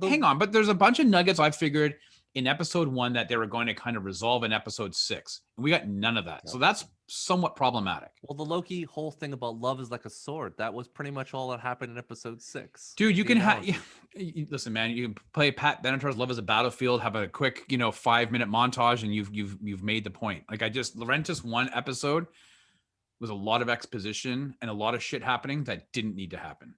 Hang on, but there's a bunch of nuggets I figured in episode 1 that they were going to kind of resolve in episode 6, and we got none of that. So that's somewhat problematic. Well, the Loki whole thing about love is like a sword. That was pretty much all that happened in episode 6. Dude, you The can have analogy. listen, man. You can play Pat Benatar's "Love Is a Battlefield," have a quick, 5-minute montage, and you've made the point. Like Laurentis one episode was a lot of exposition and a lot of shit happening that didn't need to happen.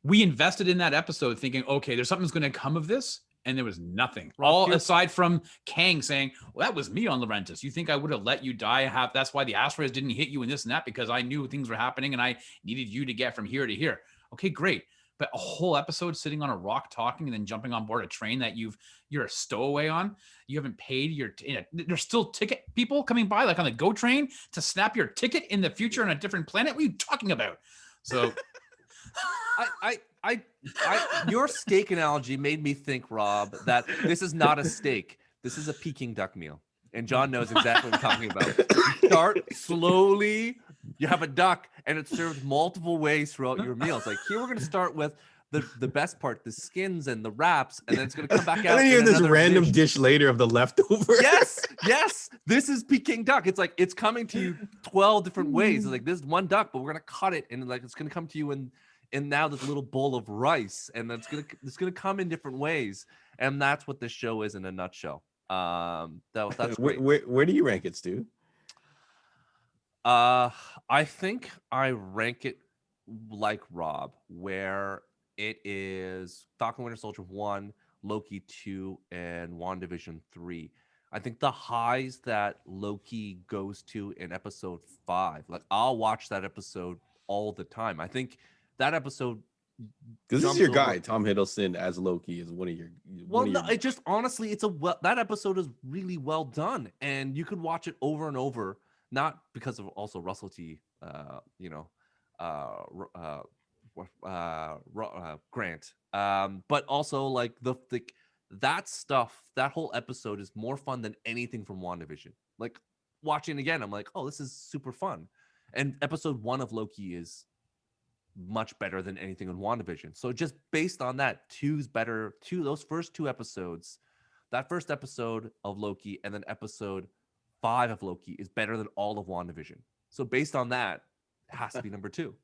We invested in that episode thinking, okay, there's something's going to come of this, and there was nothing. Rob, Aside from Kang saying, "Well, that was me on Laurentis. You think I would have let you die? That's why the asteroids didn't hit you and this and that, because I knew things were happening and I needed you to get from here to here." Okay, great. But a whole episode sitting on a rock talking and then jumping on board a train that you're a stowaway on. You haven't paid there's still ticket people coming by, like on the GO train, to snap your ticket in the future on a different planet. What are you talking about? So Your steak analogy made me think, Rob, that this is not a steak. This is a Peking duck meal. And John knows exactly what I'm talking about. You start slowly, you have a duck, and it's served multiple ways throughout your meals. Like here, we're going to start with the best part, the skins and the wraps, and then it's going to come back out. And then you have this random dish. dish later of the leftover. Yes. This is Peking duck. It's like it's coming to you 12 different ways. It's like this is one duck, but we're going to cut it, and like it's going to come to you in now this little bowl of rice, and it's gonna come in different ways, and that's what this show is in a nutshell. That's great. Where do you rank it, Stu? I think I rank it like Rob, where it is Falcon Winter Soldier 1, Loki 2, and WandaVision 3. I think the highs that Loki goes to in episode 5, like I'll watch that episode all the time. I think that episode, because this is your guy, Tom Hiddleston as Loki, is one of your. It just honestly, that episode is really well done, and you could watch it over and over. Not because of also Russell T. Grant, but also like that stuff. That whole episode is more fun than anything from WandaVision. Like watching again, I'm like, oh, this is super fun. And episode 1 of Loki is much better than anything in WandaVision. So just based on that, 2's better. Those first 2 episodes, that first episode of Loki and then episode 5 of Loki is better than all of WandaVision. So based on that, it has to be number 2.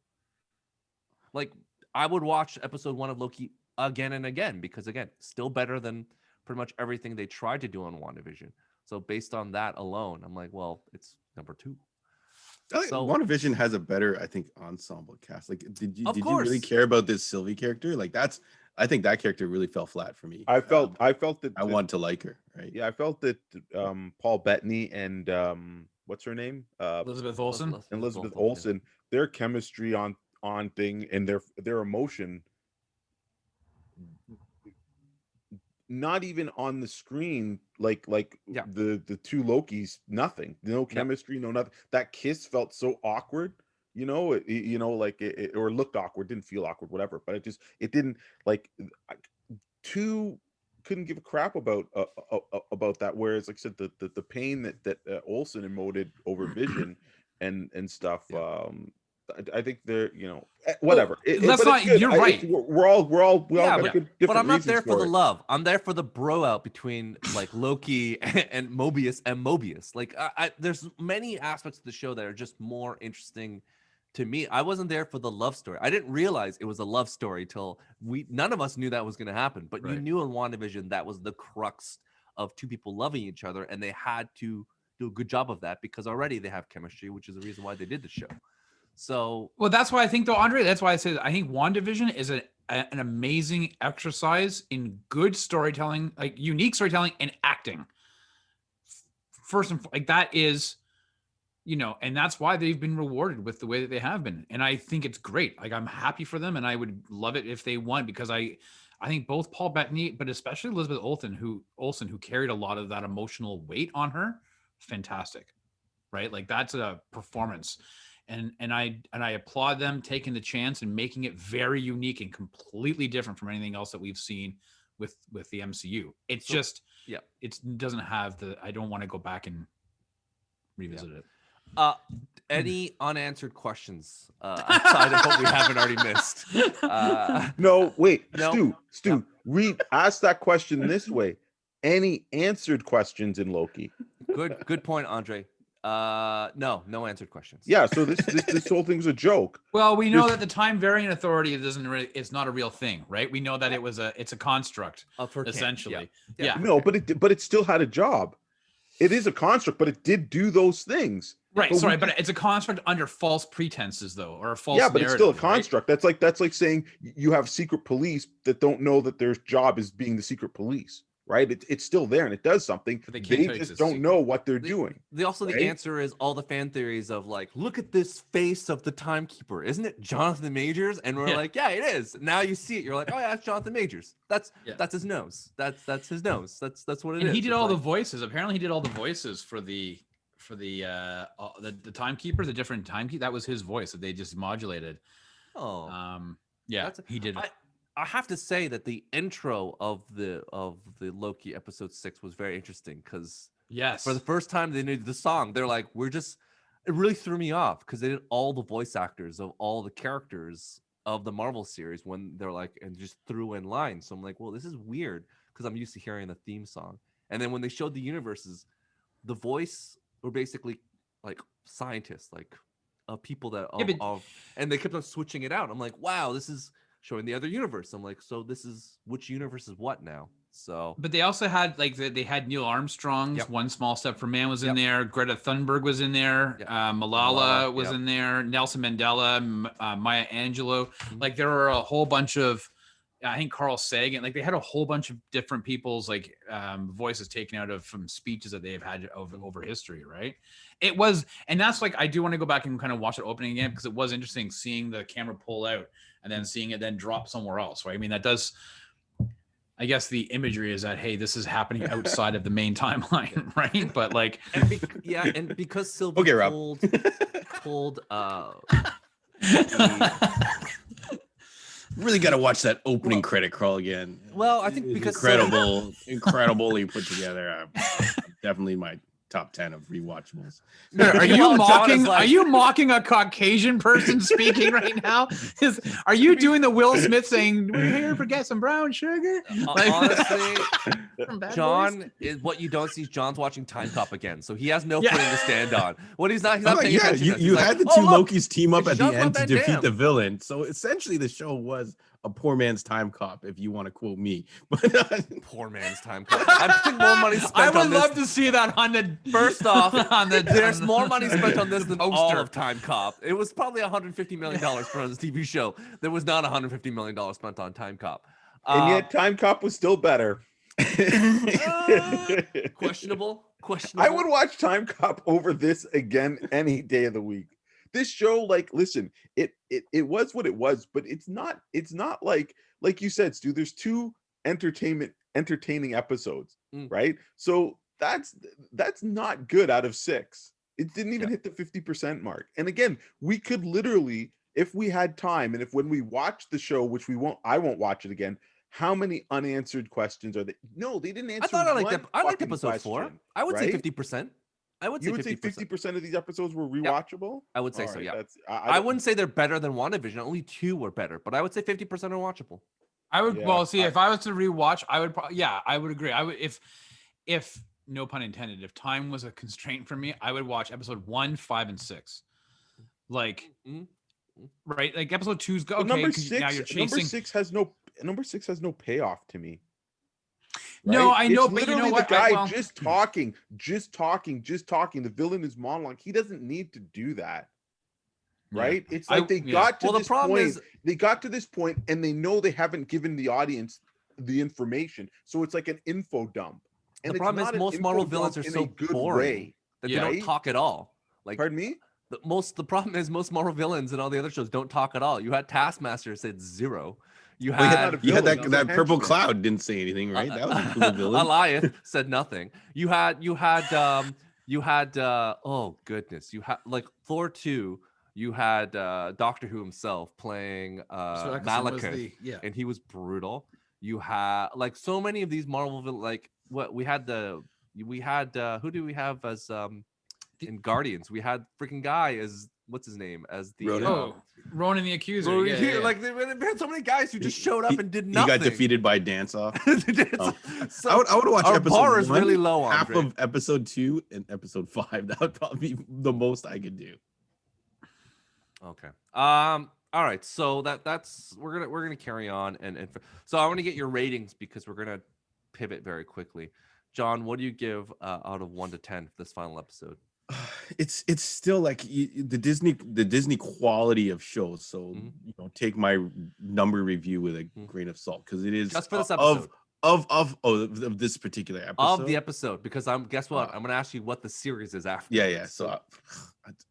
Like I would watch episode 1 of Loki again and again because again, still better than pretty much everything they tried to do on WandaVision. So based on that alone, I'm like, well, it's number 2. So WandaVision has a better, I think, ensemble cast. Like, did you really care about this Sylvie character? Like, I think that character really fell flat for me. I felt that I want to like her, right? Yeah, I felt that Paul Bettany and what's her name? Elizabeth Olsen. Elizabeth Olsen, their chemistry on thing and their emotion, not even on the screen, like the 2 Lokis, nothing, no chemistry, no nothing. That kiss felt so awkward, or looked awkward, didn't feel awkward, whatever. But it didn't, like, 2 couldn't give a crap about that. Whereas, like I said, the pain that Olsen emoted over Vision and stuff. Yeah. I think they're, whatever. You're right. We're all different. But I'm not there for the it. love. I'm there for the bro out between like Loki and Mobius. Like there's many aspects of the show that are just more interesting to me. I wasn't there for the love story. I didn't realize it was a love story till none of us knew that was going to happen. But you knew in WandaVision that was the crux of 2 people loving each other, and they had to do a good job of that because already they have chemistry, which is the reason why they did the show. So, well, that's why I think, though, Andre, that's why I said I think WandaVision is an amazing exercise in good storytelling, like unique storytelling and acting. First and like that is, and that's why they've been rewarded with the way that they have been. And I think it's great. Like I'm happy for them, and I would love it if they won because I think both Paul Bettany, but especially Elizabeth Olsen, who carried a lot of that emotional weight on her, fantastic, right? Like that's a performance. And I applaud them taking the chance and making it very unique and completely different from anything else that we've seen with the MCU. It's just, it doesn't have I don't want to go back and revisit it. Any unanswered questions outside of what we haven't already missed? No, wait, no. Stu, ask that question this way. Any answered questions in Loki? Good point, Andre. No answered questions. Yeah, so this whole thing's a joke. Well, we know that the time variant authority it's not a real thing, right? We know that it's a construct, For Kang, essentially. yeah. Yeah. No, but it still had a job. It is a construct, but it did do those things. Right. But Sorry, but it's a construct under false pretenses, though, or a false. Yeah, but it's still a narrative, right? construct. That's like saying you have secret police that don't know that their job is being the secret police, right? It's still there and it does something. But they They can't tell you just it's a don't secret. know what they're The- doing. The right? answer is all the fan theories of like, look at this face of the timekeeper. Isn't it Jonathan Majors? And we're Yeah. like, yeah, it is. Now you see it. You're like, oh yeah, it's Jonathan Majors. That's Yeah. his nose. That's his nose. That's what it is. And he did It's all the like- voices. Apparently, he did all the voices for the timekeeper, the different timekeeper. That was his voice that they just modulated. Oh. Yeah, That's- he did. I have to say that the intro of the Loki episode 6 was very interesting because Yes. for the first time they did the song. They're like, it really threw me off because they did all the voice actors of all the characters of the Marvel series when they're like, and just threw in lines. So I'm like, well, this is weird because I'm used to hearing the theme song. And then when they showed the universes, the voice were basically like scientists, like people that and they kept on switching it out. I'm like, wow, this is showing the other universe. I'm like, so this is which universe is what now? So, But they also had they had Neil Armstrong's Yep. One Small Step for Man was in Yep. there. Greta Thunberg was in there. Yep. Malala was Yep. in there. Nelson Mandela, Maya Angelou. Mhm. Like there were a whole bunch of, I think Carl Sagan. Like they had a whole bunch of different people's like voices taken out of from speeches that they've had over history. Right. It was, and that's like I do want to go back and kind of watch it opening again because it was interesting seeing the camera pull out and then seeing it then drop somewhere else. Right. I mean that does. I guess the imagery is that, hey, this is happening outside of the main timeline, right? But like, and because Sylvie Okay, Rob. told Really got to watch that opening credit crawl again. Well, I think It's because incredibly put together. Definitely my top 10 of rewatchables. are you Well, John mocking? is like- Are you mocking a Caucasian person speaking right now? Are you doing the Will Smith saying "We're here for get some brown sugar"? honestly, From Bad Boys? John is what you don't see. John's watching Time Cop again, so he has no footing to stand on. What he's not paying Yeah, attention. you had the two Lokis team up it's at the Jean-Claude end to Van defeat Damme. the villain. So essentially, the show was a poor man's Time Cop, if you want to quote me. But Poor man's Time Cop. I'm putting more money spent I on would this. love to see that on the First off, on the there's more money spent on this than all poster. of Time Cop. It was probably $150 million for this TV show. There was not $150 million spent on Time Cop. And yet Time Cop was still better. Questionable. I would watch Time Cop over this again any day of the week. This show, like, listen, it was what it was, but it's not like you said, Stu, there's two entertaining episodes, right? So that's not good out of 6. It didn't even hit the 50% mark. And again, we could literally, if we had time, and if when we watch the show, which I won't watch it again, how many unanswered questions are they? No, they didn't answer. I thought I liked fucking episode 4. question, I would say right? 50%. I would say You would say 50%. 50% of these episodes were rewatchable? I would say All so, right, yeah. that's- I wouldn't say they're better than WandaVision. Only 2 were better, but I would say 50% are watchable. I would Yeah, well see if I was to rewatch, I would probably I would agree. I would if no pun intended, if time was a constraint for me, I would watch episode 1, 5, and 6. Like right, like episode 2's go But okay. number 'cause 6, now you're chasing. number six has no payoff to me. No, right? I know, It's but you know literally what? the guy well, just talking. The villain is monologue. He doesn't need to do that. Yeah. Right? It's like they yeah. got to Well, the this problem point. is- They got to this point and they know they haven't given the audience the information. So it's like an info dump. And The it's problem not is an most info Marvel dump villains are in a so good boring way. that Yeah. they don't Right? talk at all. Like Pardon me? the problem is most Marvel villains and all the other shows don't talk at all. You had Taskmaster said 0. You Well, had you had villain, that he's a purple henchman. cloud didn't say anything, right? That was a cool villain. Goliath said nothing. You had oh goodness. You had like Thor 2, you had Doctor Who himself playing Malekith, and he was brutal. You had like so many of these Marvel like what we had who do we have as in Guardians? We had freaking guy as what's his name as the Ronan. Oh, Ronan the Accuser. Bro, Yeah, yeah, yeah. like there had so many guys who just showed up and did He nothing. got defeated by dance off. So I would watch our episode bar is 1, really low, half Andre. of episode 2, and episode 5. That would probably be the most I could do. Okay. All right. So that's we're gonna carry on and so I want to get your ratings because we're gonna pivot very quickly. John, what do you give out of 1 to 10 for this final episode? It's still like the Disney quality of shows. So take my number review with a grain of salt because it is just for this episode of this particular episode of the episode. Because guess what? I'm gonna ask you what the series is after. Yeah. So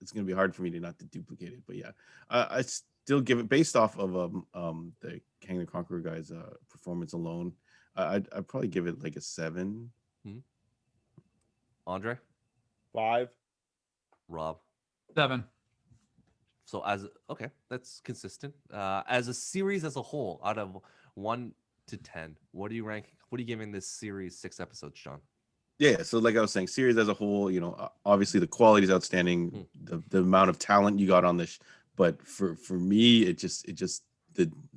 it's gonna be hard for me to not to duplicate it, but yeah, I still give it based off of the Kang the Conqueror guy's performance alone. I'd probably give it like a 7. Andre, 5. Rob, 7. So that's consistent. As a series as a whole, out of 1 to 10, what are you ranking? What are you giving this series 6 episodes, John? Yeah, so like I was saying, series as a whole, obviously the quality is outstanding, the amount of talent you got on this, but for me, it just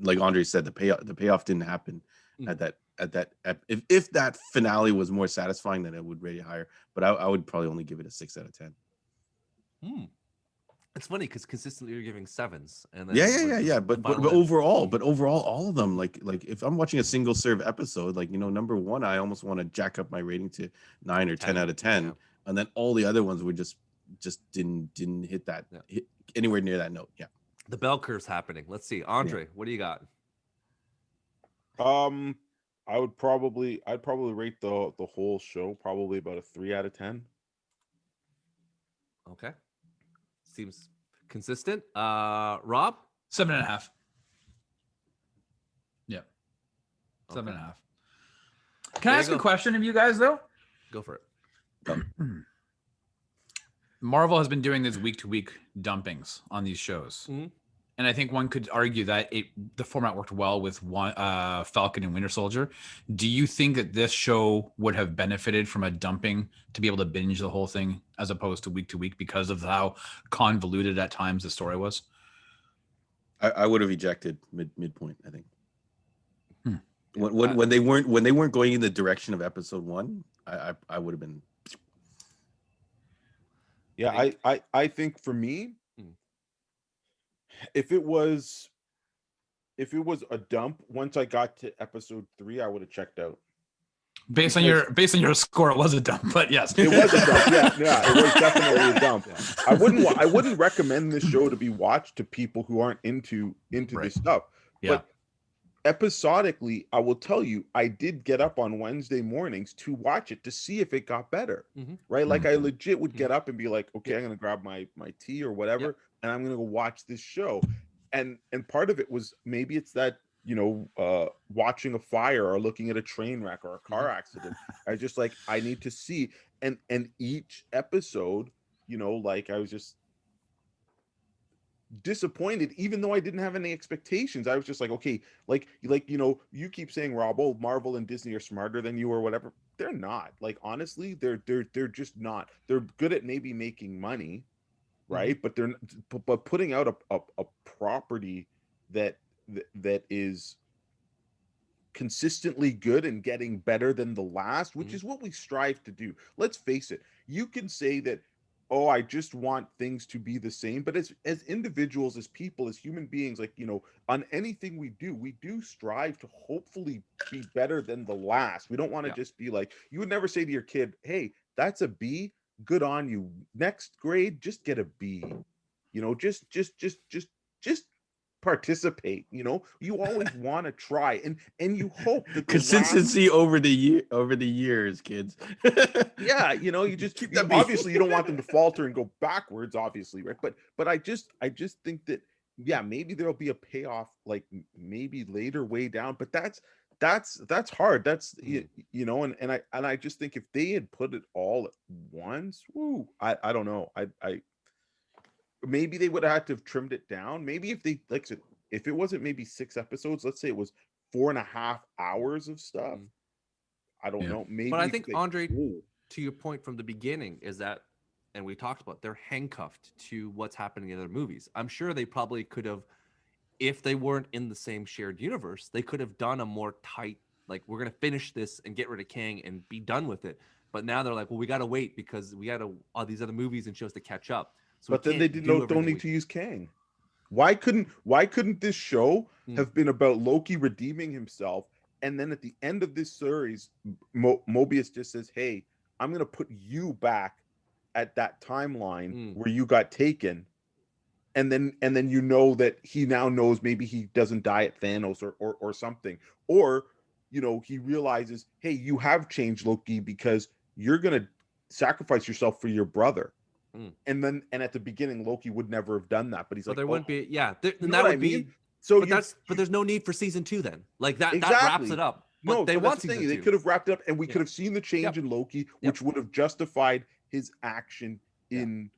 like Andre said, the payoff didn't happen at that if that finale was more satisfying, then it would rate it higher. But I would probably only give it a 6 out of 10. It's funny because consistently you're giving 7s, and then yeah. But overall, all of them, like if I'm watching a single serve episode, like number 1, I almost want to jack up my rating to 9 or 10 out of 10, and then all the other ones were just didn't hit that hit anywhere near that note. Yeah, the bell curve's happening. Let's see, Andre, what do you got? I'd probably rate the whole show probably about a 3 out of 10. Okay. Seems consistent. Rob? 7.5. Yeah. 7.5. Can I ask a question of you guys though? Go for it. Marvel has been doing these week-to-week dumpings on these shows. And I think one could argue that the format worked well with Falcon and Winter Soldier. Do you think that this show would have benefited from a dumping to be able to binge the whole thing as opposed to week because of how convoluted at times the story was? I would have ejected midpoint, I think. When they weren't going in the direction of episode 1, I would have been. Yeah, I think for me, if it was a dump, once I got to episode 3, I would have checked out. Based on your score, it was a dump, but yes, it was a dump. Yeah, it was definitely a dump. I wouldn't recommend this show to be watched to people who aren't into this stuff. Yeah. But episodically, I will tell you, I did get up on Wednesday mornings to watch it to see if it got better. Right? Like I legit would get up and be like, okay, I'm gonna grab my tea or whatever, and I'm gonna go watch this show. And part of it was maybe it's that watching a fire or looking at a train wreck or a car accident. I just like I need to see and each episode, like I was just disappointed even though I didn't have any expectations. I was just like, okay, like you keep saying, Rob, oh, Marvel and Disney are smarter than you or whatever. They're not. Like honestly, they're just not. They're good at maybe making money, right? But but putting out a property that is consistently good and getting better than the last, which is what we strive to do. Let's face it. You can say that, oh, I just want things to be the same. But as individuals, as people, as human beings, like, on anything we do strive to hopefully be better than the last. We don't want to just be like, you would never say to your kid, hey, that's a B, good on you. Next grade, just get a B. Just participate. You always want to try and you hope that consistency over the years, kids. You just keep that. Obviously you don't want them to falter and go backwards, obviously, right? But I just think that maybe there'll be a payoff, like maybe later way down, but that's hard. That's and I just think if they had put it all at once, I don't know. I maybe they would have had to have trimmed it down. Maybe if they, like I said, if it wasn't maybe 6 episodes, let's say it was 4.5 hours of stuff. I don't know. Maybe. But I think, Andre, to your point from the beginning, is that and we talked about, they're handcuffed to what's happening in other movies. I'm sure they probably could have, if they weren't in the same shared universe, they could have done a more tight, like, we're going to finish this and get rid of Kang and be done with it. But now they're like, well, we got to wait because we got all these other movies and shows to catch up. So but then they don't need to use Kang. Why couldn't this show have been about Loki redeeming himself, and then at the end of this series, Mobius just says, "Hey, I'm going to put you back at that timeline where you got taken," and then you know that he now knows maybe he doesn't die at Thanos or something, or he realizes, hey, you have changed, Loki, because you're going to sacrifice yourself for your brother. And at the beginning, Loki would never have done that, but he's like, there wouldn't be, yeah, that would be. So but there's no need for season 2 then. Like that wraps it up. But no, they want season 2. They could have wrapped it up, and we could have seen the change in Loki, which would have justified his action in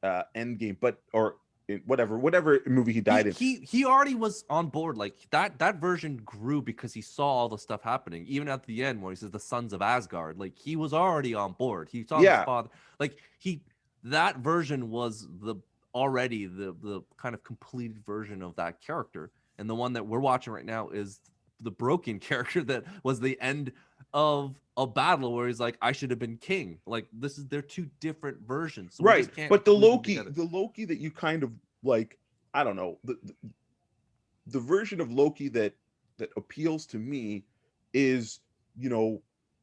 Endgame, or in whatever movie he died in. He already was on board. Like that version grew because he saw all the stuff happening. Even at the end where he says the sons of Asgard, like he was already on board. He saw his father. Like that version was already the kind of completed version of that character. And the one that we're watching right now is the broken character that was the end of a battle where he's like, I should have been king. Like they're two different versions. So right. But the Loki that you kind of like, I don't know, the version of Loki that appeals to me is,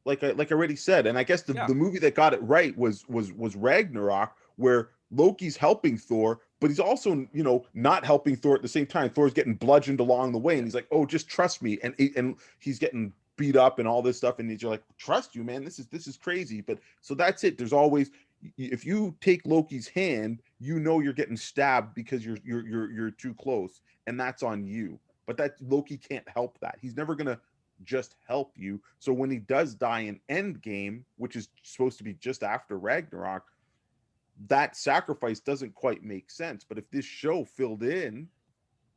like I already said, and I guess the movie that got it right was Ragnarok, where Loki's helping Thor, but he's also not helping Thor at the same time. Thor's getting bludgeoned along the way, and he's like, "Oh, just trust me," and he's getting beat up and all this stuff, and you're like, "Trust you, man. This is crazy." But so that's it. There's always, if you take Loki's hand, you're getting stabbed because you're too close, and that's on you. But that Loki can't help that. He's never gonna just help you. So when he does die in Endgame, which is supposed to be just after Ragnarok, that sacrifice doesn't quite make sense. But if this show filled in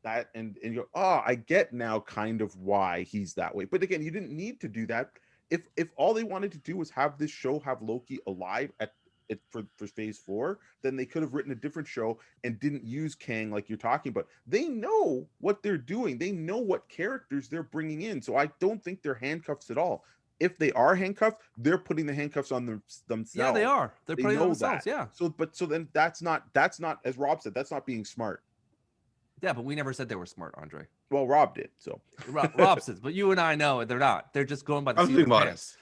that and you go, oh, I get now kind of why he's that way. But again, you didn't need to do that. If all they wanted to do was have this show have Loki alive for phase 4, then they could have written a different show and didn't use Kang like you're talking about. They know what they're doing. They know what characters they're bringing in. So I don't think they're handcuffs at all. If they are handcuffed, they're putting the handcuffs on themselves. Yeah, they are. They're putting it on themselves. That. Yeah. So then that's not, as Rob said, that's not being smart. Yeah, but we never said they were smart, Andre. Well, Rob did. So Rob says, but you and I know they're not. They're just going by the seat of their pants.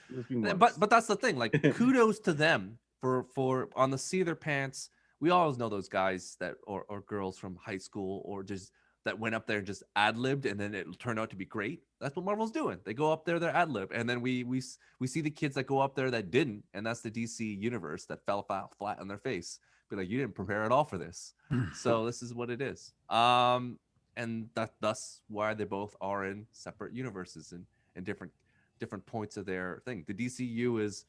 But that's the thing. Like, kudos to them for on the seat of their pants. We always know those guys that or girls from high school or just that went up there and just ad-libbed, and then it turned out to be great. That's what Marvel's doing. They go up there, they're ad-lib, and then we see the kids that go up there that didn't, and that's the DC universe that fell flat on their face. Be like, you didn't prepare at all for this. So this is what it is. And that's why they both are in separate universes and different points of their thing. The DCU is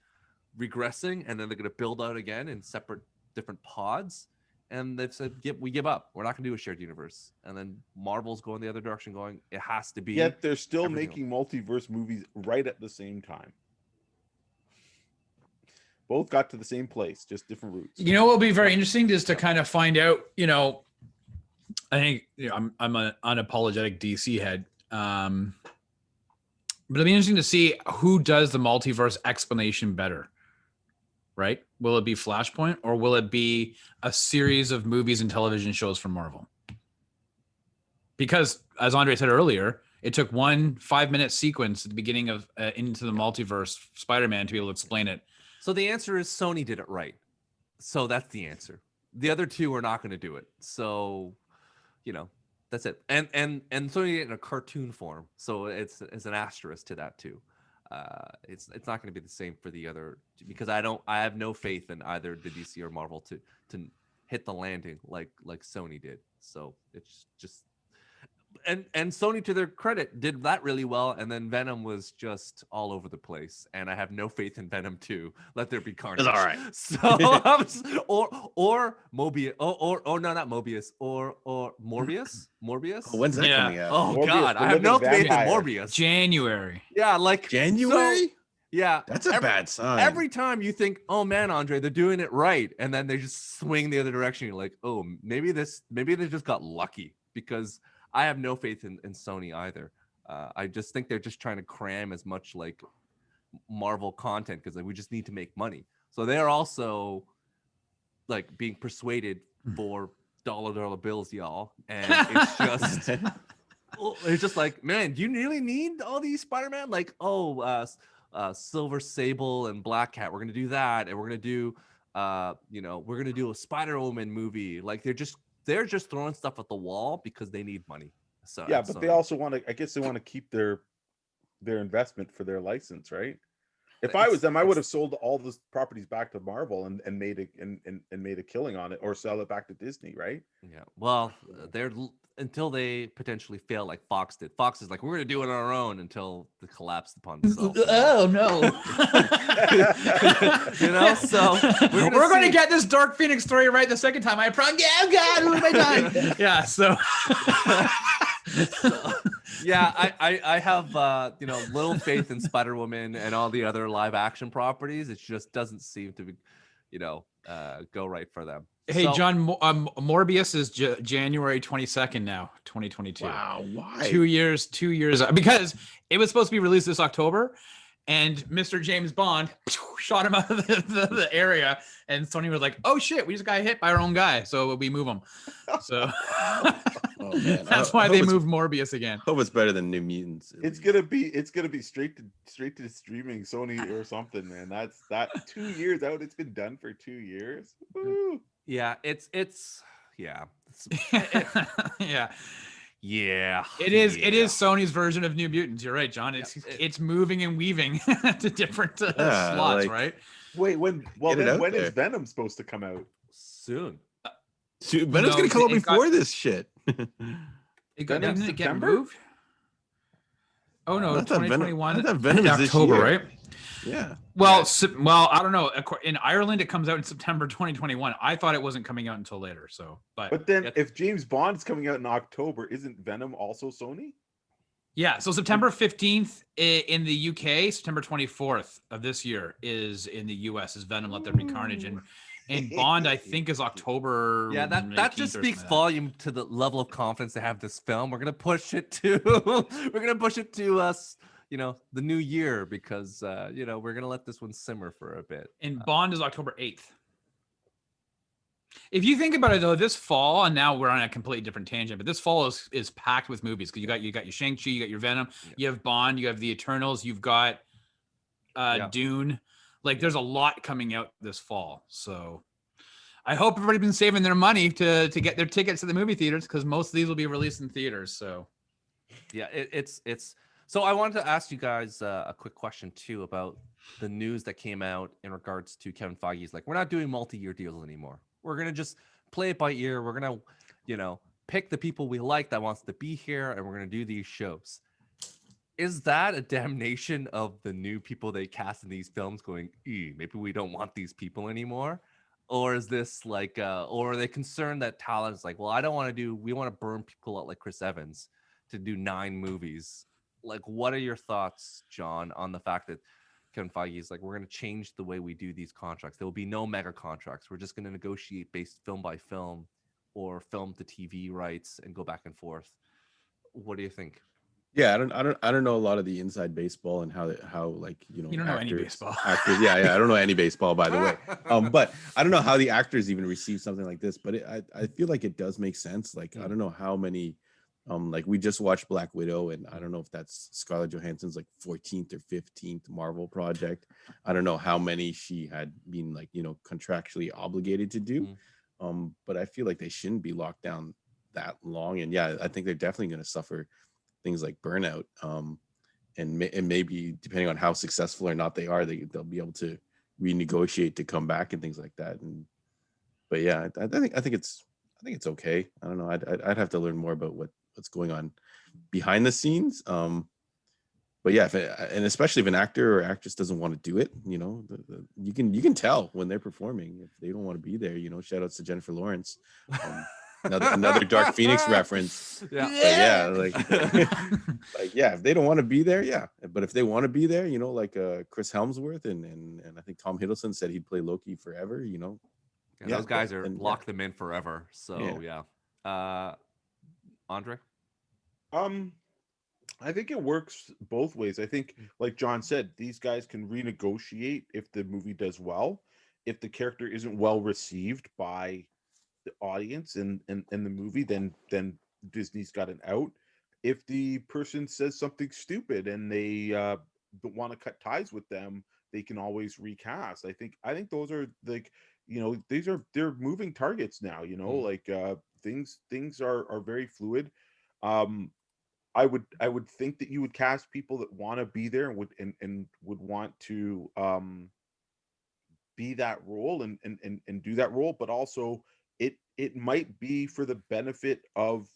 regressing, and then they're going to build out again in separate different pods. And they've said, we give up. We're not going to do a shared universe. And then Marvel's going the other direction, going, it has to be. Yet they're still making multiverse movies right at the same time. Both got to the same place, just different routes. What will be very interesting is to kind of find out, I think I'm an unapologetic DC head. But it'll be interesting to see who does the multiverse explanation better. Right? Will it be Flashpoint, or will it be a series of movies and television shows from Marvel? Because, as Andre said earlier, it took 1 5-minute sequence at the beginning of Into the Multiverse Spider-Man to be able to explain it. So the answer is Sony did it right. So that's the answer. The other two are not going to do it. So, that's it. And Sony did it in a cartoon form. So it's an asterisk to that too. It's not going to be the same for the other, because I have no faith in either the DC or Marvel to hit the landing like Sony did. So it's just, and Sony, to their credit, did that really well, and then Venom was just all over the place, and I have no faith in Venom 2. Let there be carnage. It's all right. So or Mobius, or no, not Mobius, or Morbius. Oh, when's that coming out? Oh Morbius, God, I have no faith in vampire. Morbius. January. Yeah, like January. Yeah, That's a bad sign. Every time you think, oh man, Andre, they're doing it right, and then they just swing the other direction. You're like, oh, maybe they just got lucky, because I have no faith in Sony either. I just think they're just trying to cram as much like Marvel content, because like, we just need to make money. So they're also like being persuaded for dollar bills, y'all, and it's just like, man, do you really need all these Spider-Man? Like, Silver Sable and Black Cat, we're gonna do that, and we're gonna do we're gonna do a Spider-Woman movie. Like they're just throwing stuff at the wall because they need money. So yeah, but they also want to, I guess they want to keep their investment for their license, right? If I was them, I would have sold all the properties back to Marvel and made a killing on it, or sell it back to Disney, right? Yeah. Well, they're until they potentially fail, like Fox did. Fox is like, we're gonna do it on our own until the collapse upon itself. Oh no! So we're gonna get this Dark Phoenix story right the second time. I promise. Oh God, who am I dying? Yeah. So. Yeah, I have little faith in Spider-Woman and all the other live action properties. It just doesn't seem to be, go right for them. Hey, so, John, Morbius is January 22nd now, 2022. Wow, why? 2 years, because it was supposed to be released this October, and Mr. James Bond shot him out of the area, and Sony was like, "Oh shit, we just got hit by our own guy, so we move him." So oh, man. That's why they moved Morbius again. Hope it's better than New Mutants. It's gonna be straight to streaming, Sony or something, man. That's 2 years out. It's been done for 2 years. Woo. Yeah, it's yeah. Yeah. It is Sony's version of New Mutants. You're right, John. It's moving and weaving to different slots, right? Wait, when is Venom supposed to come out? Soon. Venom's gonna come out before this shit. Didn't it get moved? Oh no, 2021. I thought Venom is October, this year. right? Yeah. Well, I don't know. In Ireland, it comes out in September 2021. I thought it wasn't coming out until later. So, but then if James Bond is coming out in October, isn't Venom also Sony? Yeah. So September 15th in the UK, September 24th of this year is in the US is Venom: Let There Be Carnage, and Bond I think is October. Yeah, that just speaks volume to the level of confidence they have this film. We're gonna push it to us. The new year, because we're gonna let this one simmer for a bit. And Bond is October 8th. If you think about it though, this fall, and now we're on a completely different tangent, but this fall is packed with movies, because you got your Shang-Chi, you got your Venom, you have Bond, you have the Eternals, you've got Dune. Like there's a lot coming out this fall. So I hope everybody's been saving their money to get their tickets to the movie theaters, because most of these will be released in theaters. So yeah, it's. So I wanted to ask you guys a quick question too about the news that came out in regards to Kevin Feige's like, we're not doing multi-year deals anymore. We're gonna just play it by ear. We're gonna, pick the people we like that wants to be here, and we're gonna do these shows. Is that a damnation of the new people they cast in these films going, maybe we don't want these people anymore? Or is this like, or are they concerned that talent is like, well, we want to burn people out like Chris Evans to do 9 movies? Like, what are your thoughts, John, on the fact that Kevin Feige is like, we're going to change the way we do these contracts. There will be no mega contracts. We're just going to negotiate based film by film or film to TV rights and go back and forth. What do you think? Yeah, I don't know a lot of the inside baseball and how like, you don't know any baseball. Actors, yeah, I don't know any baseball, by the way. But I don't know how the actors even receive something like this. But I feel like it does make sense. Like, I don't know how many. Like we just watched Black Widow, and I don't know if that's Scarlett Johansson's like 14th or 15th Marvel project. I don't know how many she had been like, contractually obligated to do. But I feel like they shouldn't be locked down that long. And yeah, I think they're definitely going to suffer things like burnout. And maybe depending on how successful or not they are, they'll be able to renegotiate to come back and things like that. But yeah, I think it's okay. I don't know. I'd have to learn more about what's going on behind the scenes. But yeah, and especially if an actor or actress doesn't want to do it, you can tell when they're performing if they don't want to be there. Shout outs to Jennifer Lawrence. another Dark Phoenix reference. Yeah. But yeah, like yeah, if they don't want to be there, yeah. But if they want to be there, you know, like Chris Helmsworth and I think Tom Hiddleston said he'd play Loki forever, you know. Yeah, those guys are then, lock them in forever. So yeah. Andre? I think it works both ways. I think, like John said, these guys can renegotiate if the movie does well. If the character isn't well received by the audience and the movie, then Disney's got an out. If the person says something stupid and they don't want to cut ties with them, they can always recast. I think those are like, you know, they're moving targets now, you know, like things are very fluid. I would think that you would cast people that want to be there and would want to be that role and do that role, but also it might be for the benefit of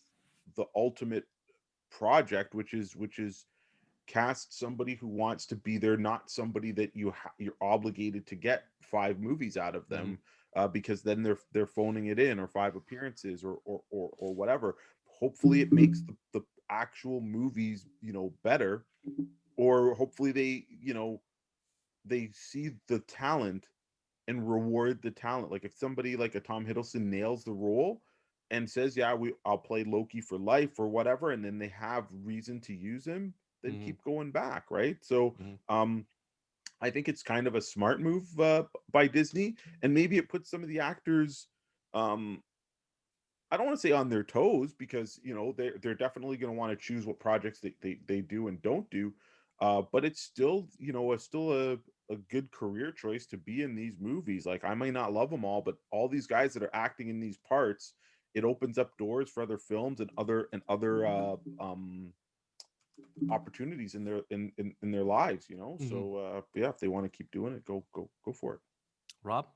the ultimate project, which is cast somebody who wants to be there, not somebody that you're obligated to get 5 movies out of them, because then they're phoning it in, or 5 appearances or whatever. Hopefully it makes the actual movies, you know, better, or hopefully they, you know, they see the talent and reward the talent. Like if somebody like a Tom Hiddleston nails the role and says, yeah, I'll play Loki for life or whatever, and then they have reason to use him, then keep going back, right? So I think it's kind of a smart move by Disney, and maybe it puts some of the actors I don't want to say on their toes, because you know they're definitely going to want to choose what projects they do and don't do, but it's still, you know, a good career choice to be in these movies. Like I may not love them all, but all these guys that are acting in these parts, it opens up doors for other films and other opportunities in their lives, you know. So yeah, if they want to keep doing it, go for it. Rob?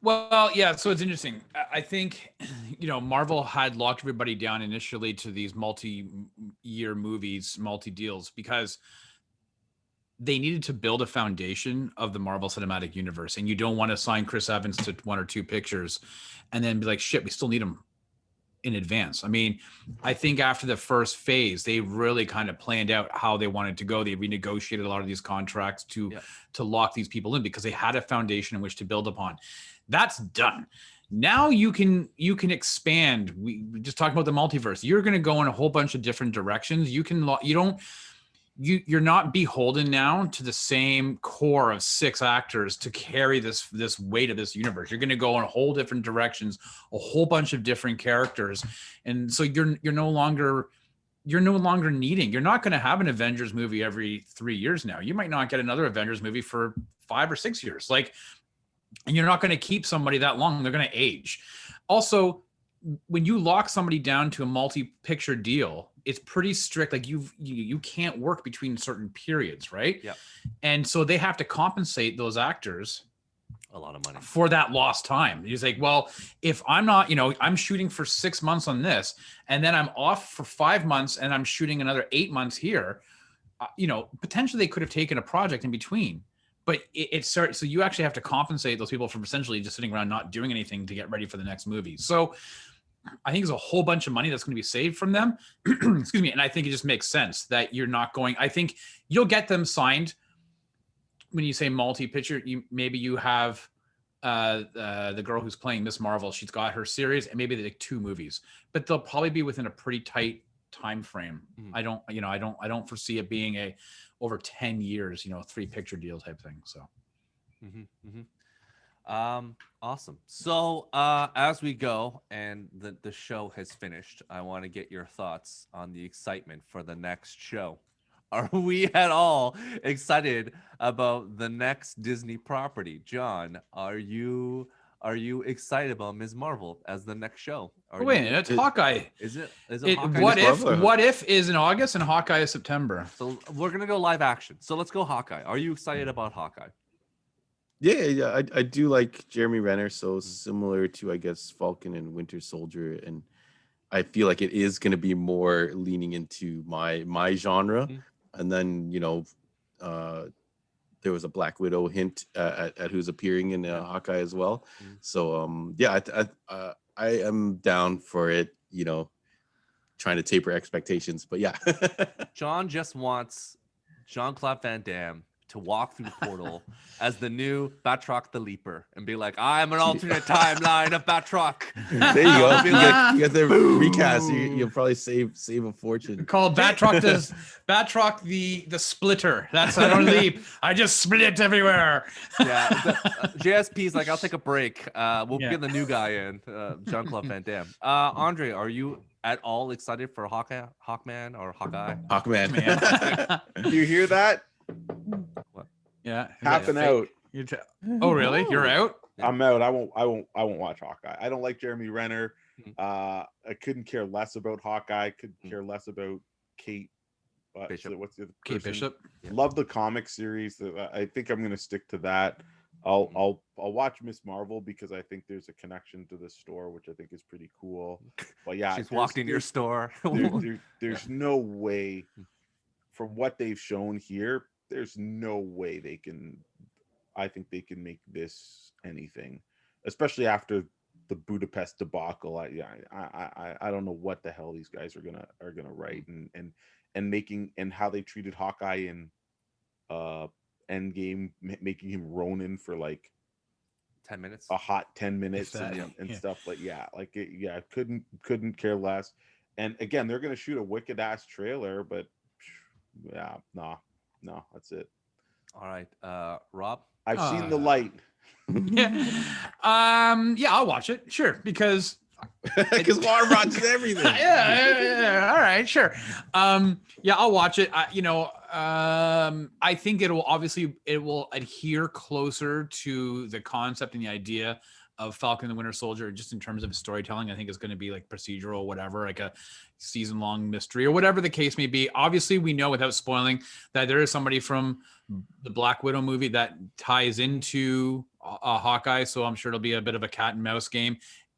Well, yeah, so it's interesting. I think, you know, Marvel had locked everybody down initially to these multi-year movies, multi-deals, because they needed to build a foundation of the Marvel Cinematic Universe. And you don't want to sign Chris Evans to 1 or 2 pictures and then be like, shit, we still need him in advance. I mean, I think after the first phase, they really kind of planned out how they wanted to go. They renegotiated a lot of these contracts to lock these people in, because they had a foundation in which to build upon. That's done. Now you can expand. We just talked about the multiverse. You're going to go in a whole bunch of different directions. You're not beholden now to the same core of 6 actors to carry this weight of this universe. You're going to go in a whole different directions, a whole bunch of different characters, and so you're no longer needing. You're not going to have an Avengers movie every 3 years now. You might not get another Avengers movie for 5 or 6 years. And you're not going to keep somebody that long. They're going to age. Also, when you lock somebody down to a multi-picture deal, it's pretty strict. Like you can't work between certain periods, right? Yeah. And so they have to compensate those actors a lot of money for that lost time. He's like, well, if I'm not, you know, I'm shooting for 6 months on this, and then I'm off for 5 months, and I'm shooting another 8 months here, you know, potentially they could have taken a project in between. But it starts, so you actually have to compensate those people from essentially just sitting around not doing anything to get ready for the next movie. So I think there's a whole bunch of money that's going to be saved from them. Excuse me. And I think it just makes sense that you're not going, I think you'll get them signed when you say multi-picture. Maybe you have the girl who's playing Miss Marvel. She's got her series and maybe like 2 movies, but they'll probably be within a pretty tight time frame. I don't foresee it being a over 10 years, you know, 3-picture deal type thing. So awesome. So as we go and the show has finished, I want to get your thoughts on the excitement for the next show. Are we at all excited about the next Disney property? John, are you excited about Ms. Marvel as the next show? Wait, it's Hawkeye. Is it Hawkeye? What if is in August and Hawkeye is September? So we're gonna go live action. So let's go Hawkeye. Are you excited about Hawkeye? Yeah, I do like Jeremy Renner, so similar to, I guess, Falcon and Winter Soldier, and I feel like it is going to be more leaning into my genre. And then, you know, there was a Black Widow hint at who's appearing in Hawkeye as well. So yeah, I am down for it. Trying to taper expectations, but yeah. John just wants Jean-Claude Van Damme to walk through the portal as the new Batroc the Leaper and be like, I'm an alternate timeline of Batroc. There you go. Be You like, get the recast. You'll probably save a fortune. Called Batroc the splitter. That's I don't leap. I just split everywhere. Yeah, JSP's like, I'll take a break. We'll get the new guy in, Jean-Claude Van Damme. Andre, are you at all excited for Hawkman or Hawkeye? Hawkman. Do you hear that? What? Yeah. Tapping out. Oh, really? You're out? I'm out. I won't watch Hawkeye. I don't like Jeremy Renner. I couldn't care less about Hawkeye. Could care less about Kate Bishop. What's the other Kate person? Bishop. Love the comic series. I think I'm gonna stick to that. I'll watch Miss Marvel because I think there's a connection to the store, which I think is pretty cool. But yeah, She's walked in your store. There's no way, from what they've shown here, there's no way they can. I think they can make this anything, especially after the Budapest debacle. I don't know what the hell these guys are gonna write and making and how they treated Hawkeye in Endgame, making him Ronin for like 10 minutes, a hot 10 minutes that, and stuff. But couldn't care less. And again, they're gonna shoot a wicked ass trailer, but yeah, no, that's it. All right, Rob. I've seen the light. Yeah, I'll watch it. Sure, because Juan watches everything. yeah, all right, sure. Yeah, I'll watch it. I think it will adhere closer to the concept and the idea of Falcon and the Winter Soldier, just in terms of storytelling. I think it's going to be like procedural, whatever, like a season-long mystery or whatever the case may be. Obviously, we know without spoiling that there is somebody from the Black Widow movie that ties into Hawkeye, so I'm sure it'll be a bit of a cat and mouse game.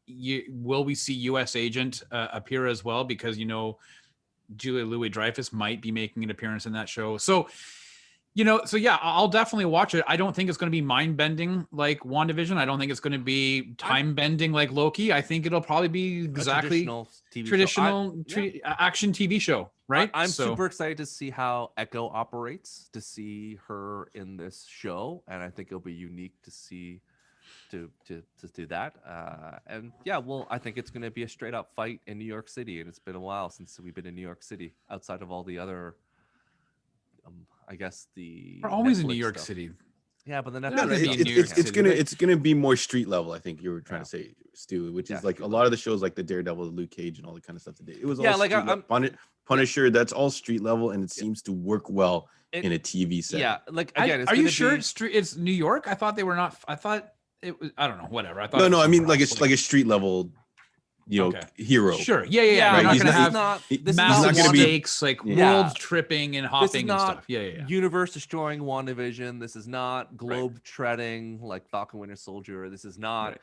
Will we see U.S. Agent appear as well? Because Julia Louis-Dreyfus might be making an appearance in that show. So yeah, I'll definitely watch it. I don't think it's going to be mind-bending like WandaVision. I don't think it's going to be time-bending like Loki. I think it'll probably be exactly traditional action TV show, right? I'm super excited to see how Echo operates, to see her in this show, and I think it'll be unique to see to do that. And yeah, well, I think it's going to be a straight-up fight in New York City, and it's been a while since we've been in New York City outside of all the other. I guess we're always Netflix in New York City. Yeah, but the Netflix it's gonna be more street level. I think you were trying to say, Stu, which is like a lot of the shows like the Daredevil, Luke Cage, and all the kind of stuff today. It was all like Punisher. That's all street level, and it seems to work well in a TV set. Yeah, like again, are you sure it's New York? I thought they were not. I thought it was. I don't know. Whatever. I thought. No. I mean, like it's like a street level. Hero. Sure. Yeah. Right? He's not gonna be stakes, like world tripping and hopping and stuff. Yeah. Universe destroying WandaVision. This is not globe treading like Falcon Winter Soldier. This is not,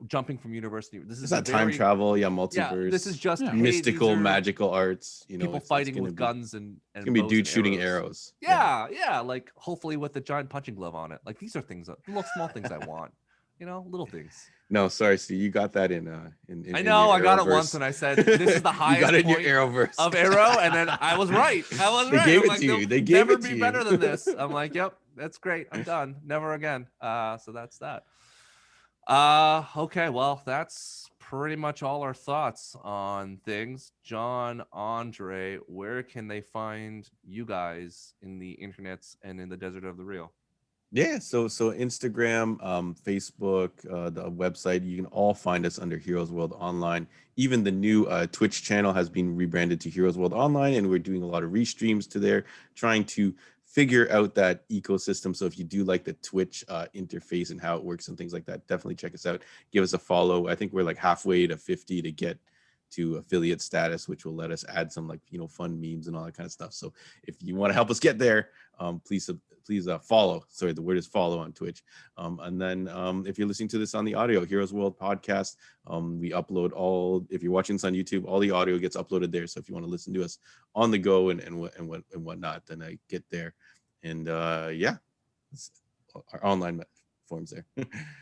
jumping from universe to universe. This is not time travel. Multiverse. Yeah, this is just mystical, magical arts. People fighting with guns and it's gonna be dudes shooting arrows. Yeah. Like hopefully with the giant punching glove on it. Like these are things, little small things I want. Little things. No, sorry, Steve. You got that in I know. I got it once, and I said this is the highest you got it in point your Arrowverse. of Arrow, and then I was right. They gave it to you. They gave never it to be you. better than this. I'm like, yep, that's great. I'm done. Never again. So that's that. Okay. Well, that's pretty much all our thoughts on things. John, Andre, where can they find you guys in the internets and in the desert of the real? Yeah, so Instagram, Facebook, the website, you can all find us under Heroes World Online. Even the new Twitch channel has been rebranded to Heroes World Online, and we're doing a lot of restreams to there, trying to figure out that ecosystem. So if you do like the Twitch interface and how it works and things like that, definitely check us out. Give us a follow. I think we're like halfway to 50 to get to affiliate status, which will let us add some fun memes and all that kind of stuff. So if you want to help us get there, please follow. Sorry, the word is follow on Twitch. And then if you're listening to this on the audio, Heroes World Podcast, we upload if you're watching this on YouTube, all the audio gets uploaded there. So if you want to listen to us on the go and whatnot, then I get there. And it's our online forms there.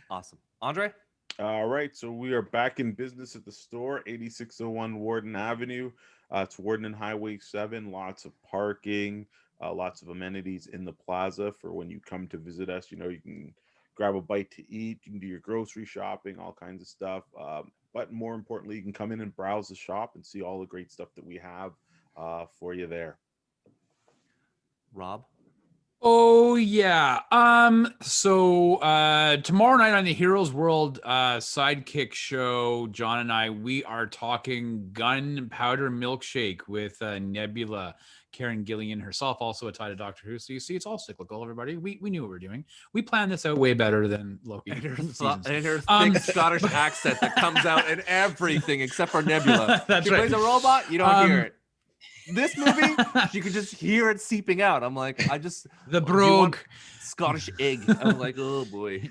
Awesome. Andre? All right, so we are back in business at the store, 8601 Warden Avenue. It's Warden and Highway 7. Lots of parking, lots of amenities in the plaza for when you come to visit us. You know, you can grab a bite to eat, you can do your grocery shopping, all kinds of stuff. But more importantly, you can come in and browse the shop and see all the great stuff that we have for you there. Rob? Oh yeah. So tomorrow night on the Heroes World Sidekick Show, John and I, we are talking Gunpowder Milkshake with Nebula, Karen Gillian herself, also a tie to Doctor Who. So you see, it's all cyclical, everybody. We knew what we were doing. We planned this out way better than Loki. And her seasons. thick Scottish accent that comes out in everything except for Nebula. That's She right. plays a robot, you don't hear it. This movie, you could just hear it seeping out. I'm like, The do you want brogue. Scottish egg. I'm like, oh boy.